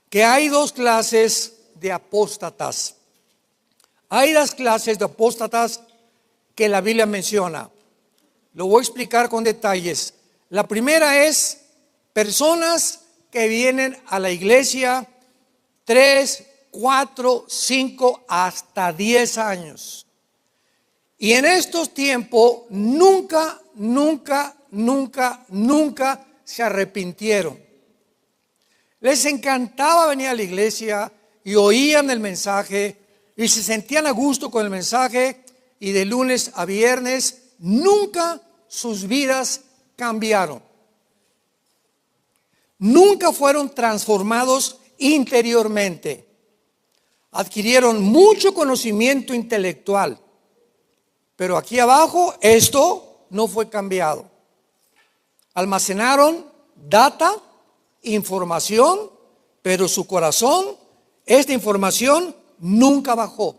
Que hay 2 clases de apóstatas. Hay 2 clases de apóstatas que la Biblia menciona. Lo voy a explicar con detalles. La primera es personas que vienen a la iglesia 3, 4, 5, hasta 10 años. Y en estos tiempos nunca se arrepintieron. Les encantaba venir a la iglesia y oían el mensaje y se sentían a gusto con el mensaje y de lunes a viernes nunca sus vidas cambiaron. Nunca fueron transformados interiormente. Adquirieron mucho conocimiento intelectual, pero aquí abajo esto no fue cambiado. Almacenaron data, información, pero su corazón, esta información nunca bajó.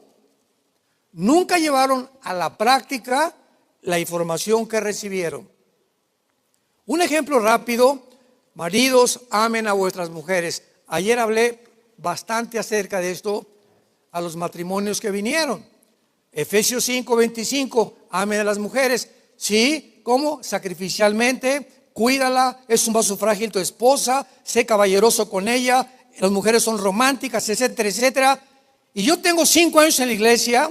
Nunca llevaron a la práctica la información que recibieron. Un ejemplo rápido: maridos, amen a vuestras mujeres. Ayer hablé bastante acerca de esto a los matrimonios que vinieron. Efesios 5:25, amen a las mujeres. Sí, ¿cómo? Sacrificialmente. Cuídala, es un vaso frágil tu esposa, sé caballeroso con ella, las mujeres son románticas, etcétera, etcétera. Y yo tengo 5 años en la iglesia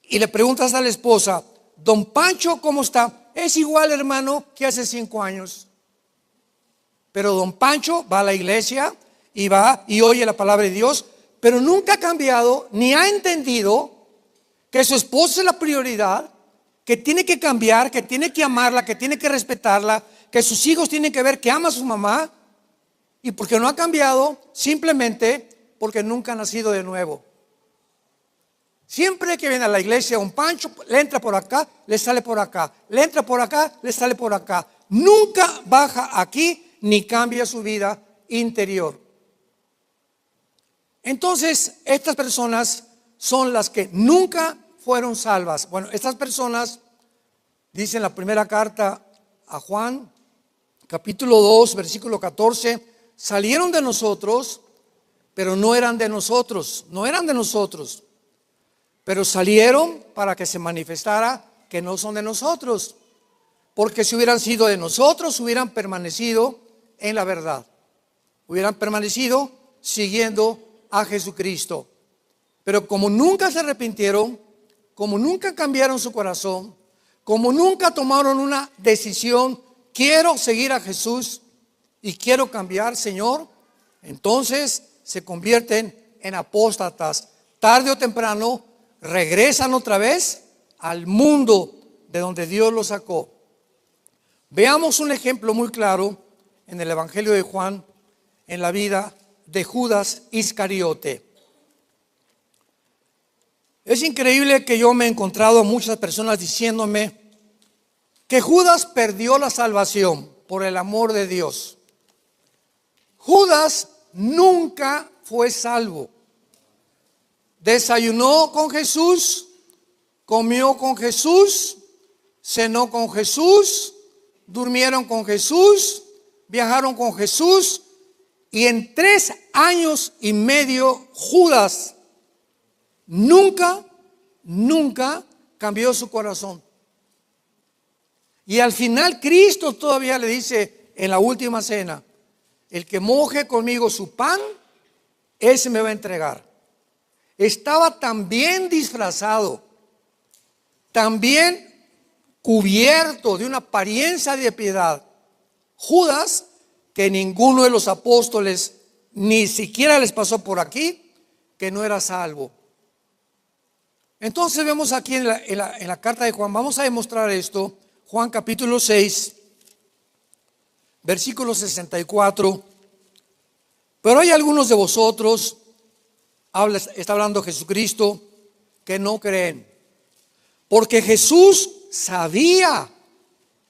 y le preguntas a la esposa, don Pancho, ¿cómo está? Es igual, hermano, que hace 5 años. Pero don Pancho va a la iglesia y va y oye la palabra de Dios, pero nunca ha cambiado ni ha entendido que su esposa es la prioridad, que tiene que cambiar, que tiene que amarla, que tiene que respetarla, que sus hijos tienen que ver que ama a su mamá. Y porque no ha cambiado, simplemente porque nunca ha nacido de nuevo. Siempre que viene a la iglesia un Pancho, le entra por acá, le sale por acá, le entra por acá, le sale por acá. Nunca baja aquí ni cambia su vida interior. Entonces, estas personas son las que nunca fueron salvas. Bueno, estas personas Dice en la primera carta a Juan, capítulo 2, versículo 14, salieron de nosotros, pero no eran de nosotros, pero salieron para que se manifestara que no son de nosotros, porque si hubieran sido de nosotros, hubieran permanecido en la verdad, hubieran permanecido siguiendo a Jesucristo. Pero como nunca se arrepintieron, como nunca cambiaron su corazón, como nunca tomaron una decisión, quiero seguir a Jesús y quiero cambiar, Señor, entonces se convierten en apóstatas. Tarde o temprano regresan otra vez al mundo de donde Dios los sacó. Veamos un ejemplo muy claro en el Evangelio de Juan, en la vida de Judas Iscariote. Es increíble que yo me he encontrado a muchas personas diciéndome que Judas perdió la salvación por el amor de Dios. Judas nunca fue salvo. Desayunó con Jesús, comió con Jesús, cenó con Jesús, durmieron con Jesús, viajaron con Jesús, y en 3 años y medio Judas nunca cambió su corazón. Y al final Cristo todavía le dice en la última cena: el que moje conmigo su pan, ese me va a entregar. Estaba tan bien disfrazado, tan bien cubierto de una apariencia de piedad, Judas, que ninguno de los apóstoles ni siquiera les pasó por aquí que no era salvo. Entonces vemos aquí en la carta de Juan, vamos a demostrar esto. Juan capítulo 6, versículo 64. Pero hay algunos de vosotros, está hablando Jesucristo, que no creen, porque Jesús sabía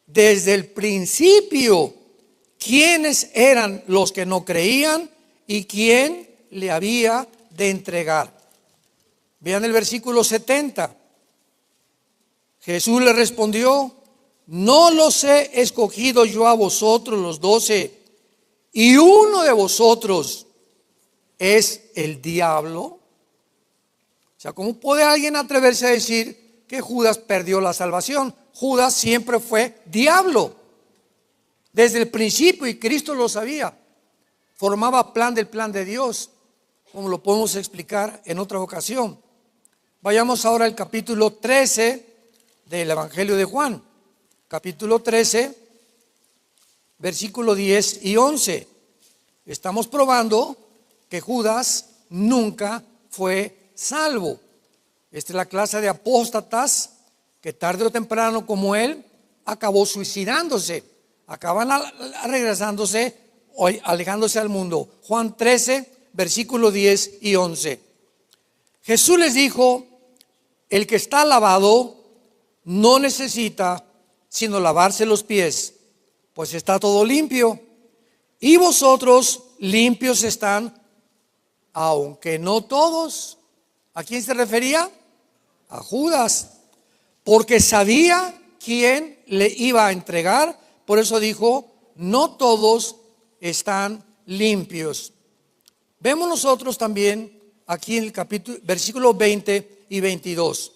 desde el principio quiénes eran los que no creían y quién le había de entregar. Vean el versículo 70. Jesús le respondió: no los he escogido yo a vosotros los 12, y uno de vosotros es el diablo. O sea, ¿cómo puede alguien atreverse a decir que Judas perdió la salvación? Judas siempre fue diablo desde el principio, y Cristo lo sabía. Formaba plan del plan de Dios, como lo podemos explicar en otra ocasión. Vayamos ahora al capítulo 13 del Evangelio de Juan. Capítulo 13, versículo 10 y 11. Estamos probando que Judas nunca fue salvo. Esta es la clase de apóstatas que tarde o temprano, como él, acabó suicidándose, acaban regresándose o alejándose al mundo. Juan 13, versículo 10 y 11. Jesús les dijo: el que está lavado no necesita sino lavarse los pies, pues está todo limpio, y vosotros limpios están, aunque no todos. ¿A quién se refería? A Judas, porque sabía quién le iba a entregar. Por eso dijo: no todos están limpios. Vemos nosotros también aquí en el capítulo, versículos 20 y 22.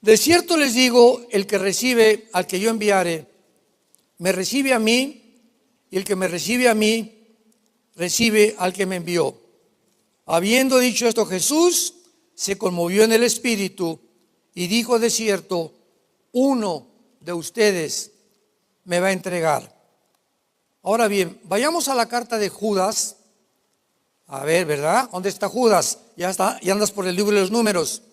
De cierto les digo, el que recibe al que yo enviare, me recibe a mí, y el que me recibe a mí, recibe al que me envió. Habiendo dicho esto, Jesús se conmovió en el espíritu y dijo: de cierto, uno de ustedes me va a entregar. Ahora bien, vayamos a la carta de Judas. A ver, ¿verdad? ¿Dónde está Judas? Ya andas por el libro de los números.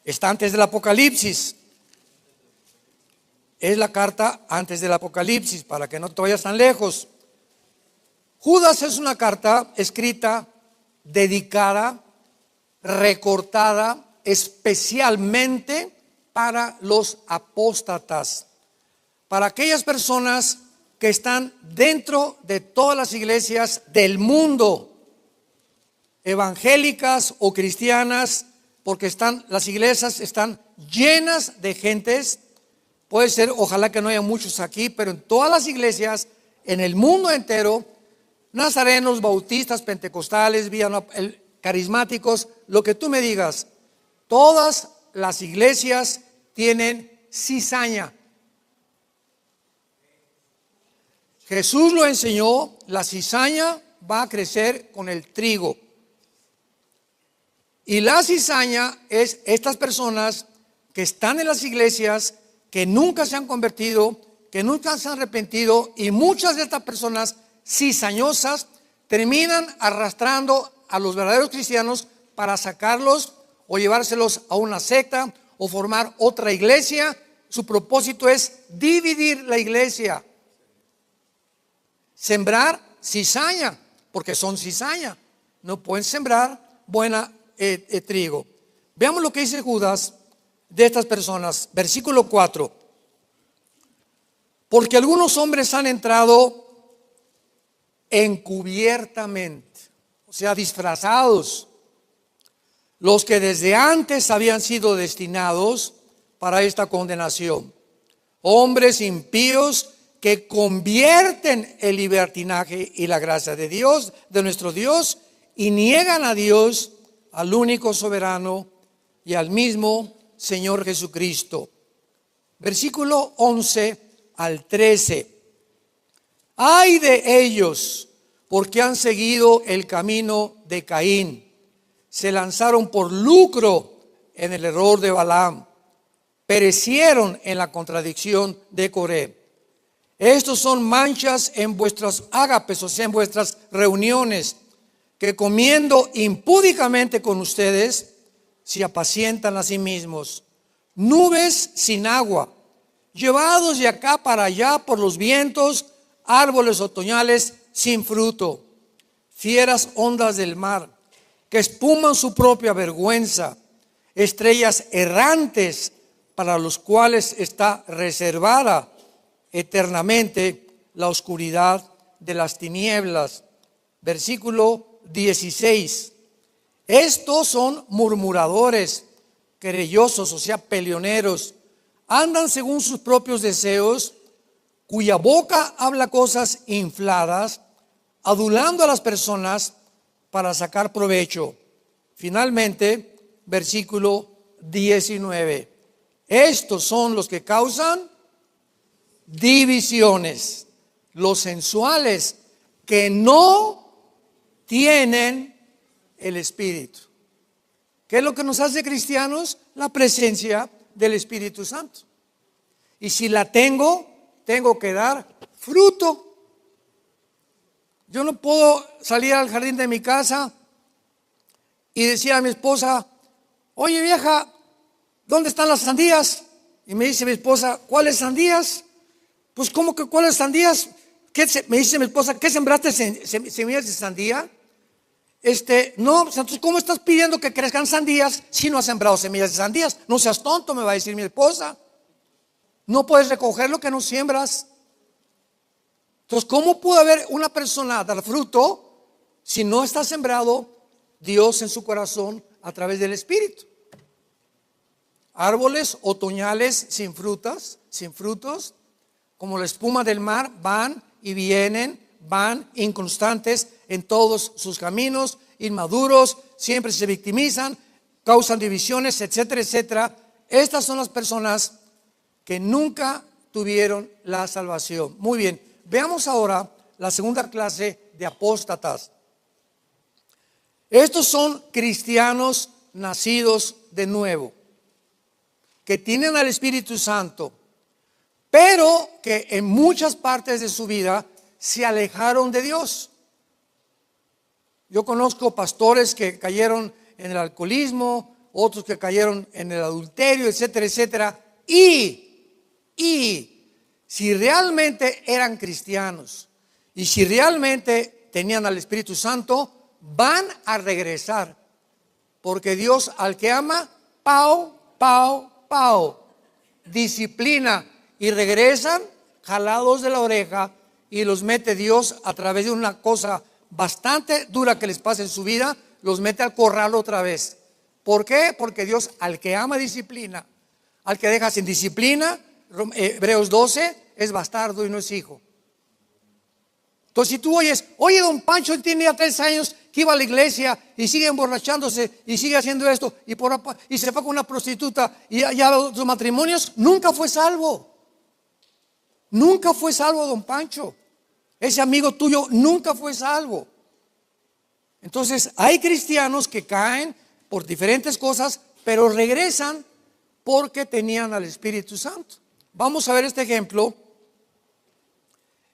Está antes del Apocalipsis. Es la carta antes del Apocalipsis, para que no te vayas tan lejos. Judas es una carta escrita, dedicada, recortada especialmente para los apóstatas, para aquellas personas que están dentro de todas las iglesias del mundo, evangélicas o cristianas, porque las iglesias están llenas de gentes. Puede ser, ojalá que no haya muchos aquí, pero en todas las iglesias, en el mundo entero, nazarenos, bautistas, pentecostales, carismáticos, lo que tú me digas, todas las iglesias tienen cizaña. Jesús lo enseñó, la cizaña va a crecer con el trigo. Y la cizaña es estas personas que están en las iglesias, que nunca se han convertido, que nunca se han arrepentido, y muchas de estas personas cizañosas terminan arrastrando a los verdaderos cristianos para sacarlos o llevárselos a una secta o formar otra iglesia. Su propósito es dividir la iglesia, sembrar cizaña, porque son cizaña, no pueden sembrar buena trigo. Veamos lo que dice Judas de estas personas, versículo 4. Porque algunos hombres han entrado encubiertamente, o sea, disfrazados, los que desde antes habían sido destinados para esta condenación, hombres impíos que convierten el libertinaje y la gracia de Dios, de nuestro Dios, y niegan a Dios, al único soberano y al mismo Señor Jesucristo. Versículo 11 al 13. Ay de ellos, porque han seguido el camino de Caín, se lanzaron por lucro en el error de Balaam, perecieron en la contradicción de Coré. Estos son manchas en vuestras ágapes, o sea, en vuestras reuniones, que comiendo impúdicamente con ustedes, se apacientan a sí mismos. Nubes sin agua, llevados de acá para allá por los vientos, árboles otoñales sin fruto, fieras ondas del mar, que espuman su propia vergüenza, estrellas errantes para los cuales está reservada eternamente la oscuridad de las tinieblas. Versículo 16. Estos son murmuradores, querellosos, o sea, peleoneros, andan según sus propios deseos, cuya boca habla cosas infladas, adulando a las personas para sacar provecho. Finalmente, versículo 19. Estos son los que causan divisiones, los sensuales, que no tienen el Espíritu. ¿Qué es lo que nos hace cristianos? La presencia del Espíritu Santo. Y si la tengo que dar fruto. Yo no puedo salir al jardín de mi casa y decir a mi esposa: oye vieja, ¿dónde están las sandías? Y me dice mi esposa: ¿cuáles sandías? Pues ¿cómo que cuáles sandías? Me dice mi esposa: ¿qué sembraste semillas de sandía? No, entonces ¿cómo estás pidiendo que crezcan sandías si no has sembrado semillas de sandías? No seas tonto, me va a decir mi esposa. No puedes recoger lo que no siembras. Entonces, ¿cómo puede haber una persona dar fruto si no está sembrado Dios en su corazón a través del Espíritu? Árboles otoñales sin frutos, como la espuma del mar, van y vienen, van inconstantes en todos sus caminos, inmaduros, siempre se victimizan, causan divisiones, etcétera, etcétera. Estas son las personas que nunca tuvieron la salvación. Muy bien, veamos ahora la segunda clase de apóstatas. Estos son cristianos nacidos de nuevo, que tienen al Espíritu Santo, pero que en muchas partes de su vida se alejaron de Dios. Yo conozco pastores que cayeron en el alcoholismo, otros que cayeron en el adulterio, etcétera, etcétera. Y si realmente eran cristianos y si realmente tenían al Espíritu Santo, van a regresar, porque Dios al que ama, disciplina, y regresan jalados de la oreja, y los mete Dios a través de una cosa bastante dura que les pasa en su vida, los mete al corral otra vez, ¿Por qué? Porque Dios al que ama disciplina, al que deja sin disciplina, Hebreos 12, es bastardo y no es hijo. Entonces si tú oyes, oye, don Pancho tiene ya 3 años que iba a la iglesia y sigue emborrachándose y sigue haciendo esto y se fue con una prostituta y ya los matrimonios, nunca fue salvo. Nunca fue salvo don Pancho. Ese amigo tuyo nunca fue salvo. Entonces hay cristianos que caen por diferentes cosas, pero regresan porque tenían al Espíritu Santo. Vamos a ver este ejemplo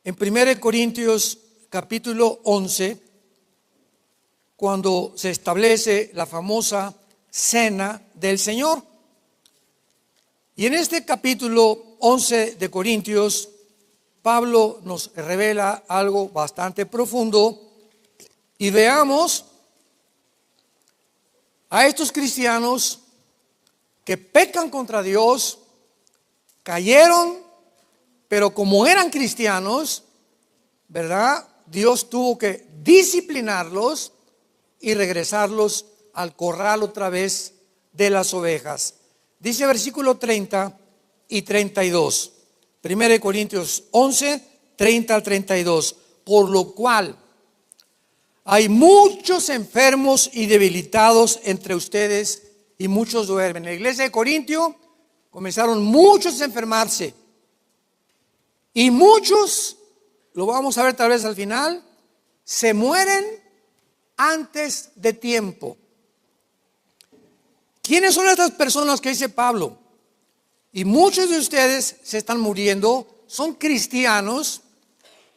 en 1 Corintios capítulo 11, cuando se establece la famosa cena del Señor. Y en este capítulo 11 de Corintios, Pablo nos revela algo bastante profundo. Y veamos a estos cristianos que pecan contra Dios, cayeron, pero como eran cristianos, ¿verdad? Dios tuvo que disciplinarlos y regresarlos al corral otra vez de las ovejas. Dice versículo 30 y 32. 1 Corintios 11, 30 al 32. Por lo cual hay muchos enfermos y debilitados entre ustedes y muchos duermen. En la iglesia de Corintio comenzaron muchos a enfermarse y muchos, lo vamos a ver tal vez al final, se mueren antes de tiempo. ¿Quiénes son estas personas que dice Pablo? Y muchos de ustedes se están muriendo, son cristianos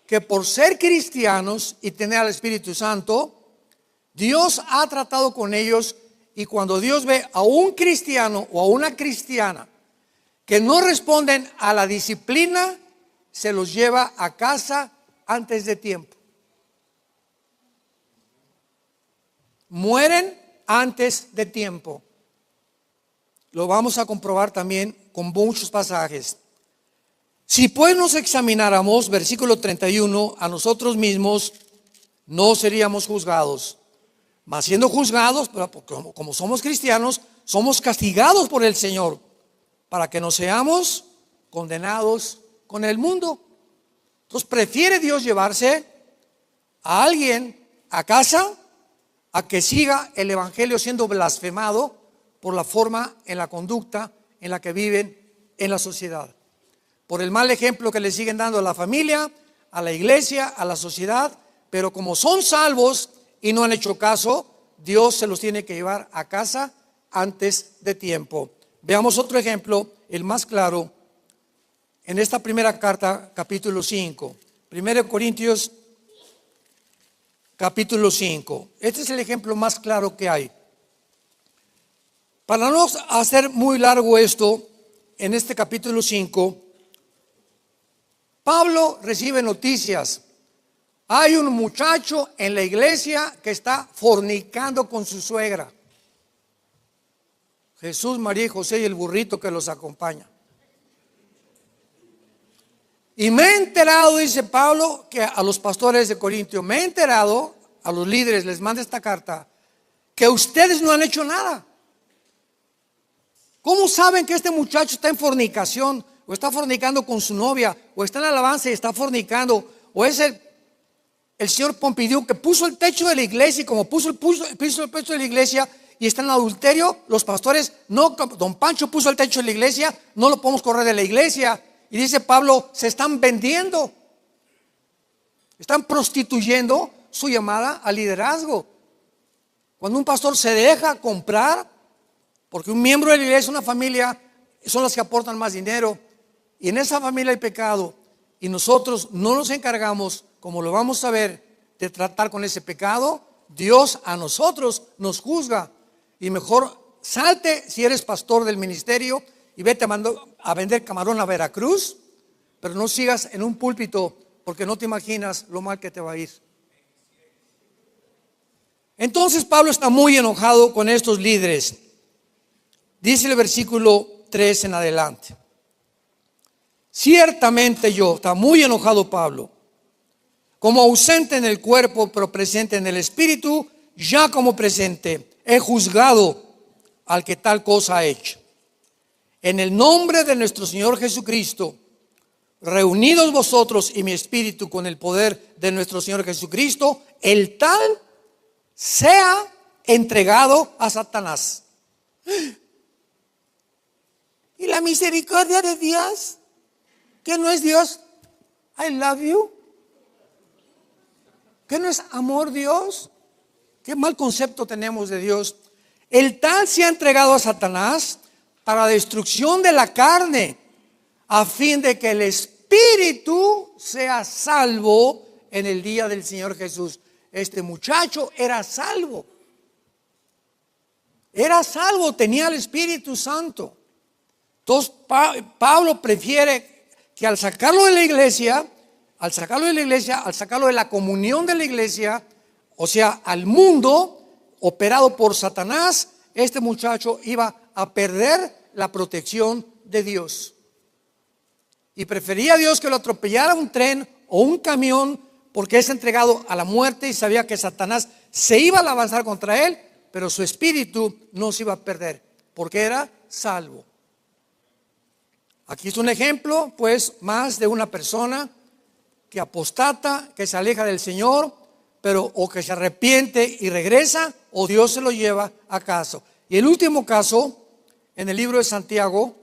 que por ser cristianos y tener al Espíritu Santo, Dios ha tratado con ellos, y cuando Dios ve a un cristiano o a una cristiana que no responden a la disciplina, se los lleva a casa antes de tiempo. Mueren antes de tiempo. Lo vamos a comprobar también con muchos pasajes. Si pues nos examináramos, versículo 31, a nosotros mismos, no seríamos juzgados. Mas siendo juzgados, como somos cristianos, somos castigados por el Señor, para que no seamos condenados con el mundo. Entonces prefiere Dios llevarse a alguien a casa a que siga el evangelio siendo blasfemado por la forma en la conducta en la que viven en la sociedad, por el mal ejemplo que le siguen dando a la familia, a la iglesia, a la sociedad. Pero como son salvos y no han hecho caso, Dios se los tiene que llevar a casa antes de tiempo. Veamos otro ejemplo, el más claro, en esta primera carta, capítulo 5. 1 Corintios, capítulo 5. Este es el ejemplo más claro que hay. Para no hacer muy largo esto, en este capítulo 5, Pablo recibe noticias. Hay un muchacho en la iglesia que está fornicando con su suegra. Jesús, María y José y el burrito que los acompaña. Y me he enterado, dice Pablo, que a los pastores de Corintio, me he enterado, a los líderes les manda esta carta, que ustedes no han hecho nada. ¿Cómo saben que este muchacho está en fornicación, o está fornicando con su novia, o está en alabanza y está fornicando, o es el señor Pompidou que puso el techo de la iglesia, y como puso el techo de la iglesia y está en adulterio? Los pastores, no, don Pancho puso el techo de la iglesia, no lo podemos correr de la iglesia. Y dice Pablo, se están vendiendo, están prostituyendo su llamada al liderazgo. Cuando un pastor se deja comprar, porque un miembro de la iglesia, una familia, son las que aportan más dinero, y en esa familia hay pecado, y nosotros no nos encargamos, como lo vamos a ver, de tratar con ese pecado, Dios a nosotros nos juzga. Y mejor salte si eres pastor del ministerio y vete a vender camarón a Veracruz, pero no sigas en un púlpito, porque no te imaginas lo mal que te va a ir. Entonces Pablo está muy enojado con estos líderes. Dice el versículo 3 en adelante: ciertamente yo, está muy enojado Pablo, como ausente en el cuerpo pero presente en el espíritu, ya como presente he juzgado al que tal cosa ha hecho. En el nombre de nuestro Señor Jesucristo, reunidos vosotros y mi espíritu con el poder de nuestro Señor Jesucristo, el tal sea entregado a Satanás. Y la misericordia de Dios, que no es Dios, I love you, que no es amor Dios. Qué mal concepto tenemos de Dios. El tal se ha entregado a Satanás para destrucción de la carne, a fin de que el espíritu sea salvo en el día del Señor Jesús. Este muchacho era salvo. Era salvo, tenía el Espíritu Santo. Entonces Pablo prefiere que al sacarlo de la iglesia, al sacarlo de la comunión de la iglesia, o sea, al mundo operado por Satanás, este muchacho iba a perder la protección de Dios. Y prefería a Dios que lo atropellara un tren o un camión, porque es entregado a la muerte y sabía que Satanás se iba a avanzar contra él, pero su espíritu no se iba a perder, porque era salvo. Aquí es un ejemplo, pues, más de una persona que apostata, que se aleja del Señor, pero o que se arrepiente y regresa, o Dios se lo lleva a casa. Y el último caso, en el libro de Santiago,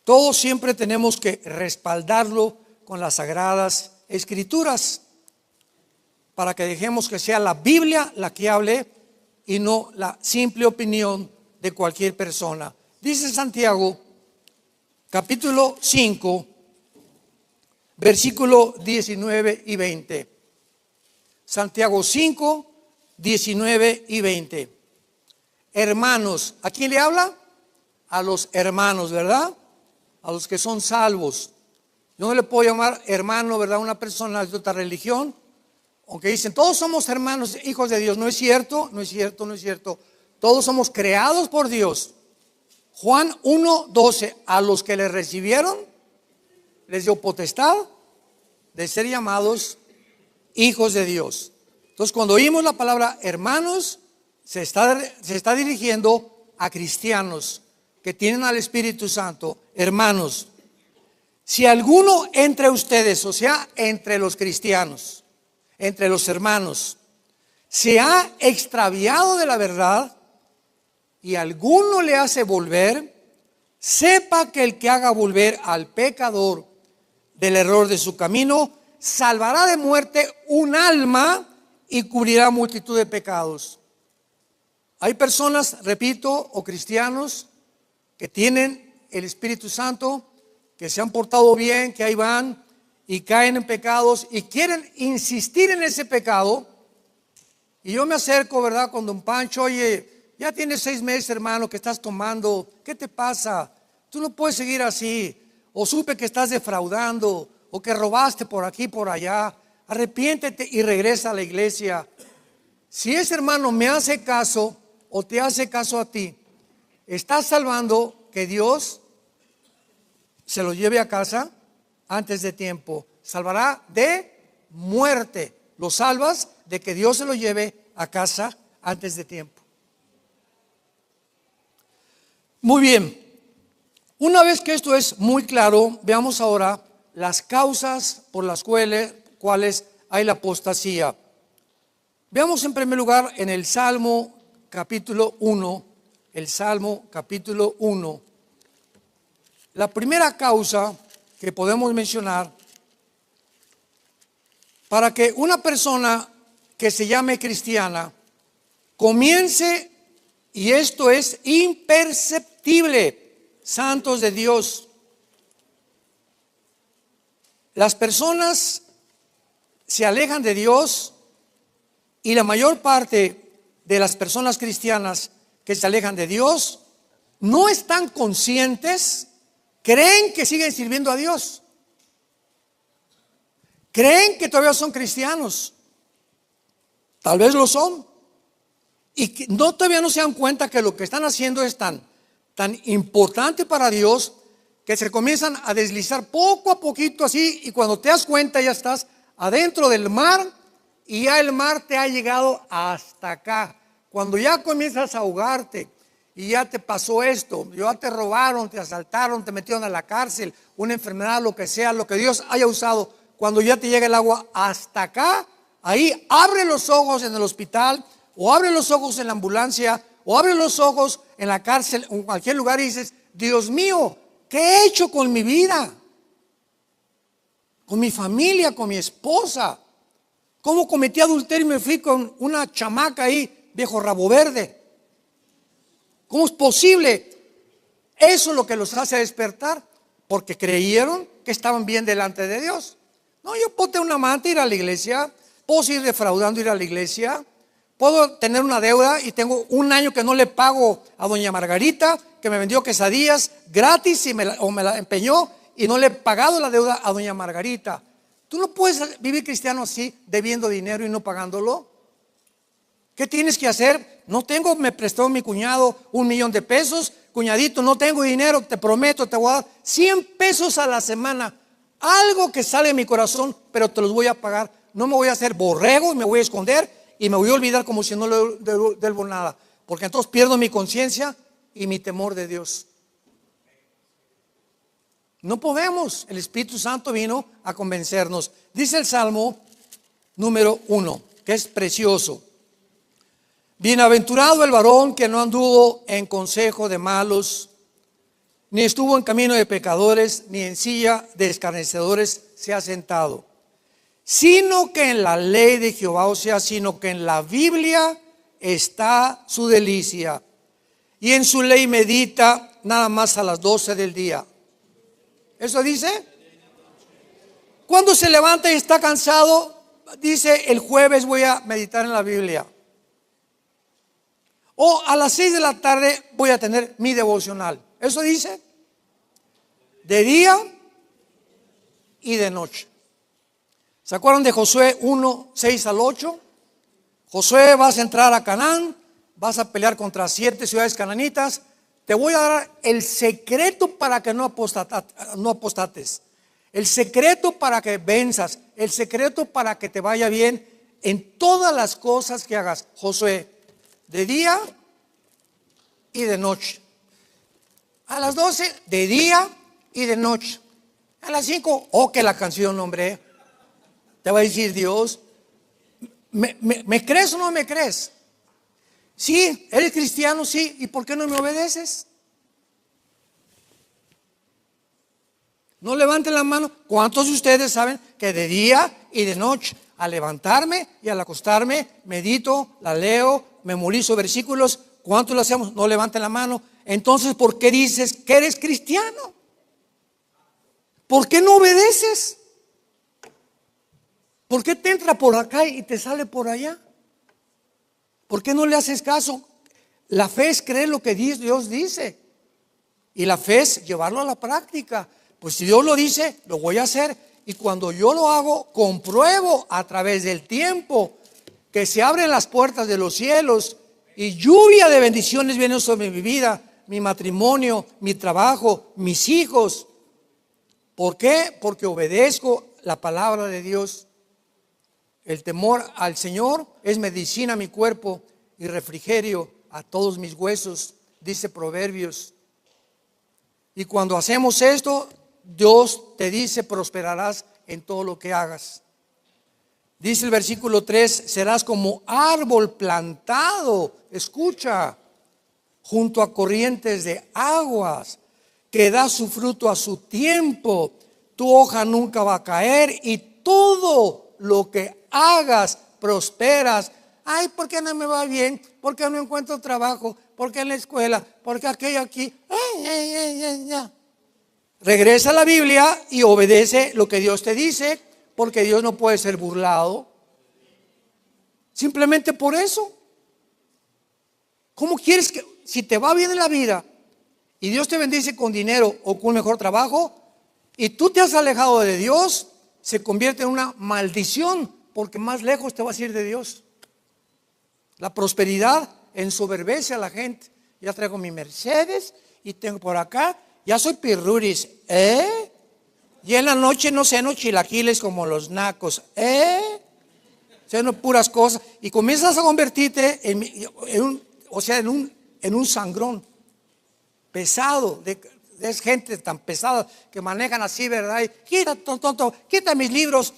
todos siempre tenemos que respaldarlo con las Sagradas Escrituras, para que dejemos que sea la Biblia la que hable y no la simple opinión de cualquier persona. Dice Santiago, capítulo 5, versículo 19 y 20. Santiago 5, 19 y 20. Hermanos, ¿a quién le habla? A los hermanos, ¿verdad? A los que son salvos. Yo no le puedo llamar hermano, ¿verdad? A una persona de otra religión. Aunque dicen, todos somos hermanos, hijos de Dios. No es cierto, no es cierto, no es cierto. Todos somos creados por Dios. Juan 1:12, a los que le recibieron, les dio potestad de ser llamados hijos de Dios. Entonces, cuando oímos la palabra hermanos, se está dirigiendo a cristianos que tienen al Espíritu Santo. Hermanos, si alguno entre ustedes, o sea, entre los cristianos, entre los hermanos, se ha extraviado de la verdad y alguno le hace volver, sepa que el que haga volver al pecador del error de su camino, salvará de muerte un alma y cubrirá multitud de pecados. Hay personas, repito, o cristianos que tienen el Espíritu Santo, que se han portado bien, que ahí van y caen en pecados y quieren insistir en ese pecado. Y yo me acerco, ¿verdad?, con don Pancho, oye, ya tienes 6 meses, hermano, que estás tomando, ¿qué te pasa? Tú no puedes seguir así. O supe que estás defraudando, o que robaste por aquí, por allá. Arrepiéntete y regresa a la iglesia. Si ese hermano me hace caso o te hace caso a ti, estás salvando que Dios se lo lleve a casa antes de tiempo. Salvará de muerte. Lo salvas de que Dios se lo lleve a casa antes de tiempo. Muy bien. Una vez que esto es muy claro, veamos ahora las causas por las cuales hay la apostasía. Veamos en primer lugar en el Salmo capítulo 1, el Salmo capítulo 1. La primera causa que podemos mencionar para que una persona que se llame cristiana comience, y esto es imperceptible, santos de Dios, las personas se alejan de Dios y la mayor parte de las personas cristianas que se alejan de Dios no están conscientes, creen que siguen sirviendo a Dios, creen que todavía son cristianos, tal vez lo son, y que todavía no se dan cuenta que lo que están haciendo es tan importante para Dios, que se comienzan a deslizar poco a poquito así, y cuando te das cuenta ya estás adentro del mar y ya el mar te ha llegado hasta acá. Cuando ya comienzas a ahogarte y ya te pasó esto, ya te robaron, te asaltaron, te metieron a la cárcel, una enfermedad, lo que sea, lo que Dios haya usado, cuando ya te llega el agua hasta acá, ahí abre los ojos en el hospital, o abre los ojos en la ambulancia, o abre los ojos en la cárcel, o en cualquier lugar, y dices: Dios mío, ¿qué he hecho con mi vida? Con mi familia, con mi esposa. ¿Cómo cometí adulterio y me fui con una chamaca ahí, viejo rabo verde? ¿Cómo es posible? Eso es lo que los hace despertar, porque creyeron que estaban bien delante de Dios. No, yo puedo tener una amante, ir a la iglesia, puedo seguir defraudando, ir a la iglesia, puedo tener una deuda y tengo un año que no le pago a doña Margarita, que me vendió quesadillas gratis o me la empeñó, y no le he pagado la deuda a doña Margarita. Tú no puedes vivir cristiano así, debiendo dinero y no pagándolo. ¿Qué tienes que hacer? No tengo, me prestó mi cuñado $1,000,000. Cuñadito, no tengo dinero, te prometo, te voy a dar 100 pesos a la semana. Algo que sale de mi corazón, pero te los voy a pagar. No me voy a hacer borrego y me voy a esconder y me voy a olvidar como si no le debo nada. Porque entonces pierdo mi conciencia y mi temor de Dios. No podemos. El Espíritu Santo vino a convencernos. Dice el Salmo número 1, que es precioso: bienaventurado el varón que no anduvo en consejo de malos, ni estuvo en camino de pecadores, ni en silla de escarnecedores se ha sentado, sino que en la ley de Jehová, o sea, sino que en la Biblia está su delicia, y en su ley medita nada más a las 12 del día. ¿Eso dice? Cuando se levanta y está cansado, dice: el jueves voy a meditar en la Biblia. O a las 6 de la tarde voy a tener mi devocional. Eso dice: de día y de noche. ¿Se acuerdan de Josué 1, 6 al 8? Josué, vas a entrar a Canaán, vas a pelear contra 7 ciudades cananitas. Te voy a dar el secreto para que no apostates. El secreto para que venzas. El secreto para que te vaya bien en todas las cosas que hagas. Josué, de día y de noche. A las 12, de día y de noche. A las 5, que la canción, hombre. Te va a decir Dios: ¿me crees o no me crees? Sí, eres cristiano, sí. ¿Y por qué no me obedeces? No levanten la mano. ¿Cuántos de ustedes saben que de día y de noche, al levantarme y al acostarme, medito, la leo, memorizo versículos? ¿Cuántos lo hacemos? No levanten la mano. Entonces, ¿por qué dices que eres cristiano? ¿Por qué no obedeces? ¿Por qué te entra por acá y te sale por allá? ¿Por qué no le haces caso? La fe es creer lo que Dios dice, y la fe es llevarlo a la práctica. Pues si Dios lo dice, lo voy a hacer. Y cuando yo lo hago, compruebo a través del tiempo que se abren las puertas de los cielos y lluvia de bendiciones viene sobre mi vida, mi matrimonio, mi trabajo, mis hijos. ¿Por qué? Porque obedezco la palabra de Dios. El temor al Señor es medicina a mi cuerpo y refrigerio a todos mis huesos, dice Proverbios. Y cuando hacemos esto, Dios te dice: prosperarás en todo lo que hagas. Dice el versículo 3: serás como árbol plantado, escucha, junto a corrientes de aguas, que da su fruto a su tiempo, tu hoja nunca va a caer y todo lo que hagas prosperas. Ay, ¿por qué no me va bien? ¿Por qué no encuentro trabajo? ¿Por qué en la escuela? ¿Por qué aquello aquí? Regresa a la Biblia y obedece lo que Dios te dice, porque Dios no puede ser burlado. Simplemente por eso. ¿Cómo quieres que, si te va bien en la vida y Dios te bendice con dinero o con un mejor trabajo, y tú te has alejado de Dios, se convierte en una maldición, porque más lejos te vas a ir de Dios? La prosperidad ensoberbece a la gente. Ya traigo mi Mercedes y tengo por acá, ya soy pirruris, y en la noche no ceno chilaquiles como los nacos, haciendo puras cosas y comienzas a convertirte en un sangrón pesado. Es gente tan pesada que manejan así, ¿verdad? Y, quita, tonto, quita mis libros,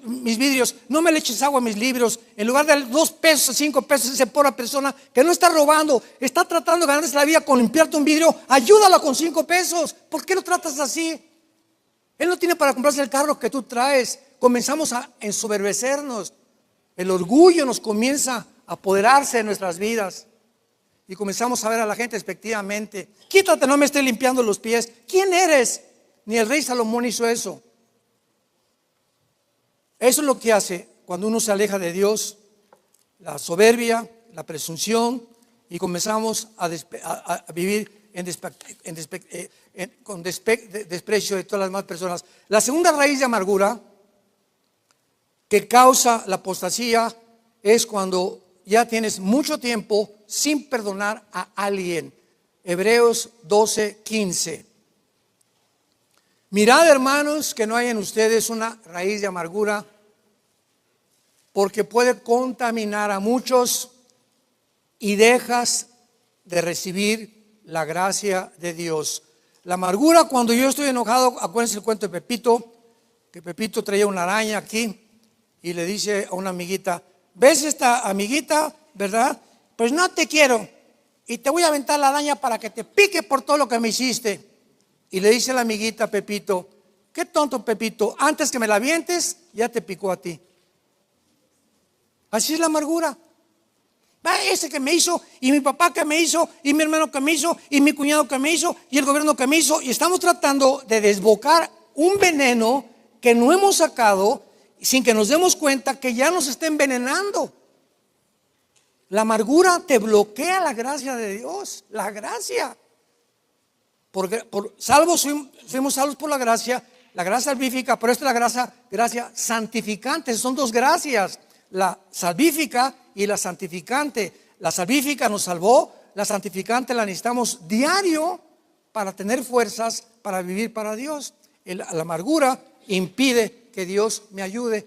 mis vidrios, no me le eches agua a mis libros. En lugar de 2 pesos, 5 pesos, esa pobre persona que no está robando, está tratando de ganarse la vida con limpiarte un vidrio, ayúdala con 5 pesos. ¿Por qué lo tratas así? Él no tiene para comprarse el carro que tú traes. Comenzamos a ensoberbecernos. El orgullo nos comienza a apoderarse de nuestras vidas. Y comenzamos a ver a la gente despectivamente. Quítate, no me estés limpiando los pies. ¿Quién eres? Ni el rey Salomón hizo eso. Eso es lo que hace cuando uno se aleja de Dios. La soberbia, la presunción. Y comenzamos a vivir con desprecio de todas las demás personas. La segunda raíz de amargura que causa la apostasía es cuando ya tienes mucho tiempo sin perdonar a alguien. Hebreos 12:15. Mirad, hermanos, que no hay en ustedes una raíz de amargura, porque puede contaminar a muchos y dejas de recibir la gracia de Dios. La amargura, cuando yo estoy enojado, acuérdense el cuento de Pepito, que Pepito traía una araña aquí y le dice a una amiguita: ¿ves esta amiguita, verdad? Pues no te quiero y te voy a aventar la araña para que te pique por todo lo que me hiciste. Y le dice la amiguita a Pepito: qué tonto, Pepito, antes que me la avientes ya te picó a ti. Así es la amargura. Ese que me hizo, y mi papá que me hizo, y mi hermano que me hizo, y mi cuñado que me hizo, y el gobierno que me hizo. Y estamos tratando de desbocar un veneno que no hemos sacado sin que nos demos cuenta que ya nos está envenenando. La amargura te bloquea la gracia de Dios, la gracia. Fuimos salvos por la gracia salvífica, pero esta es la gracia santificante. Son 2 gracias, la salvífica y la santificante. La salvífica nos salvó, la santificante la necesitamos diario para tener fuerzas para vivir para Dios. La amargura impide que Dios me ayude.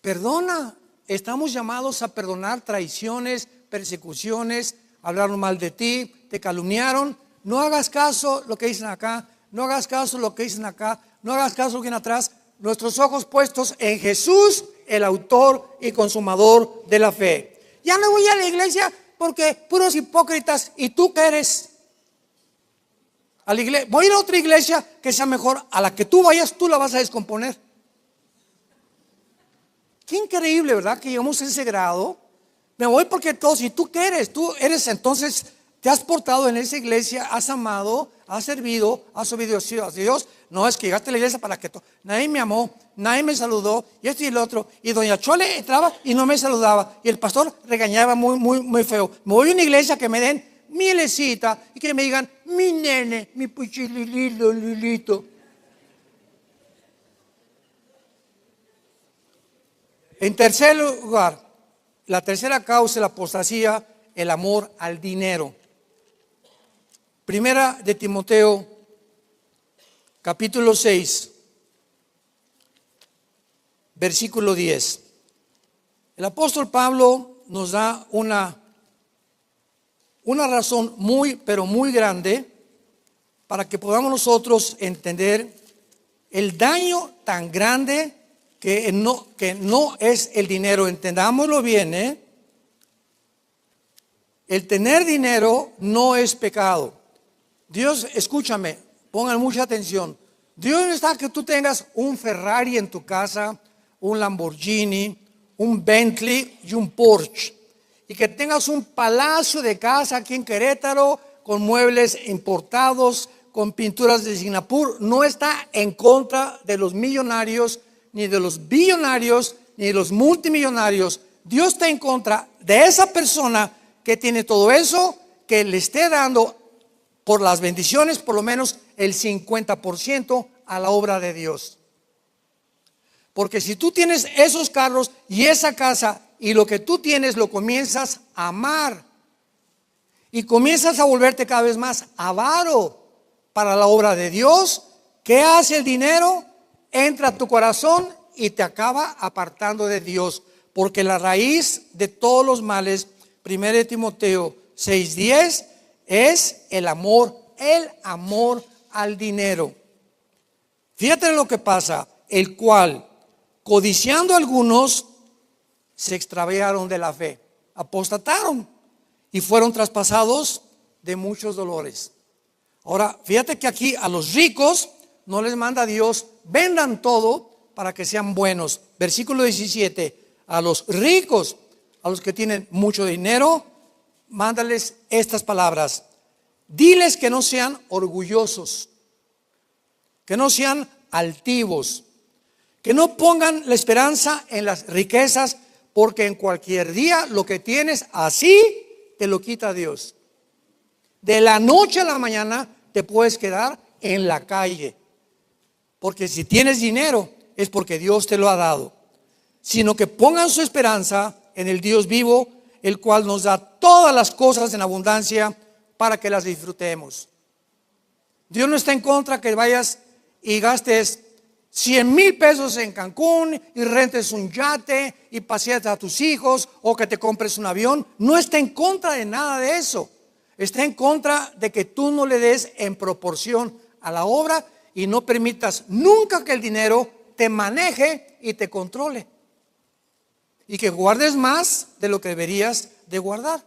Perdona. Estamos llamados a perdonar traiciones, persecuciones, hablaron mal de ti, te calumniaron. No hagas caso lo que dicen acá, no hagas caso lo que dicen acá, no hagas caso lo que viene atrás. Nuestros ojos puestos en Jesús, el autor y consumador de la fe. Ya no voy a la iglesia porque puros hipócritas. ¿Y tú qué eres? A la iglesia, voy a ir a otra iglesia que sea mejor. A la que tú vayas, tú la vas a descomponer. Qué increíble, ¿verdad? Que llegamos a ese grado. Me voy porque todos, ¿y tú qué eres? Tú eres, entonces te has portado en esa iglesia, has amado, has servido, has obedecido a Dios. No, es que llegaste a la iglesia para que nadie me amó, nadie me saludó, y esto y el otro. Y doña Chole entraba y no me saludaba. Y el pastor regañaba muy feo. Me voy a una iglesia que me den mielecita y que me digan: mi nene, mi puchililito, lilito. En tercer lugar, la tercera causa de la apostasía, el amor al dinero. Primera de Timoteo, capítulo 6, versículo 10. El apóstol Pablo nos da una razón pero muy grande para que podamos nosotros entender el daño tan grande que no es el dinero. Entendámoslo bien, El tener dinero no es pecado. Dios, escúchame, pongan mucha atención. Dios no está que tú tengas un Ferrari en tu casa, un Lamborghini, un Bentley y un Porsche, y que tengas un palacio de casa aquí en Querétaro con muebles importados, con pinturas de Singapur. No está en contra de los millonarios, ni de los billonarios, ni de los multimillonarios. Dios está en contra de esa persona que tiene todo eso, que le esté dando por las bendiciones por lo menos el 50% a la obra de Dios. Porque si tú tienes esos carros y esa casa y lo que tú tienes lo comienzas a amar y comienzas a volverte cada vez más avaro para la obra de Dios, ¿qué hace el dinero? Entra a tu corazón y te acaba apartando de Dios. Porque la raíz de todos los males, 1 Timoteo 6:10, es el amor al dinero. Fíjate lo que pasa, el cual, codiciando algunos, se extraviaron de la fe, apostataron y fueron traspasados de muchos dolores. Ahora, fíjate que aquí a los ricos no les manda Dios, vendan todo para que sean buenos. Versículo 17, a los ricos, a los que tienen mucho dinero, mándales estas palabras. Diles que no sean orgullosos, que no sean altivos, que no pongan la esperanza en las riquezas, porque en cualquier día lo que tienes así te lo quita Dios. De la noche a la mañana te puedes quedar en la calle, porque si tienes dinero es porque Dios te lo ha dado. Sino que pongan su esperanza en el Dios vivo, el cual nos da todas las cosas en abundancia para que las disfrutemos. Dios no está en contra que vayas y gastes 100,000 pesos en Cancún y rentes un yate y paseas a tus hijos o que te compres un avión. No está en contra de nada de eso. Está en contra de que tú no le des en proporción a la obra y no permitas nunca que el dinero te maneje y te controle, y que guardes más de lo que deberías de guardar.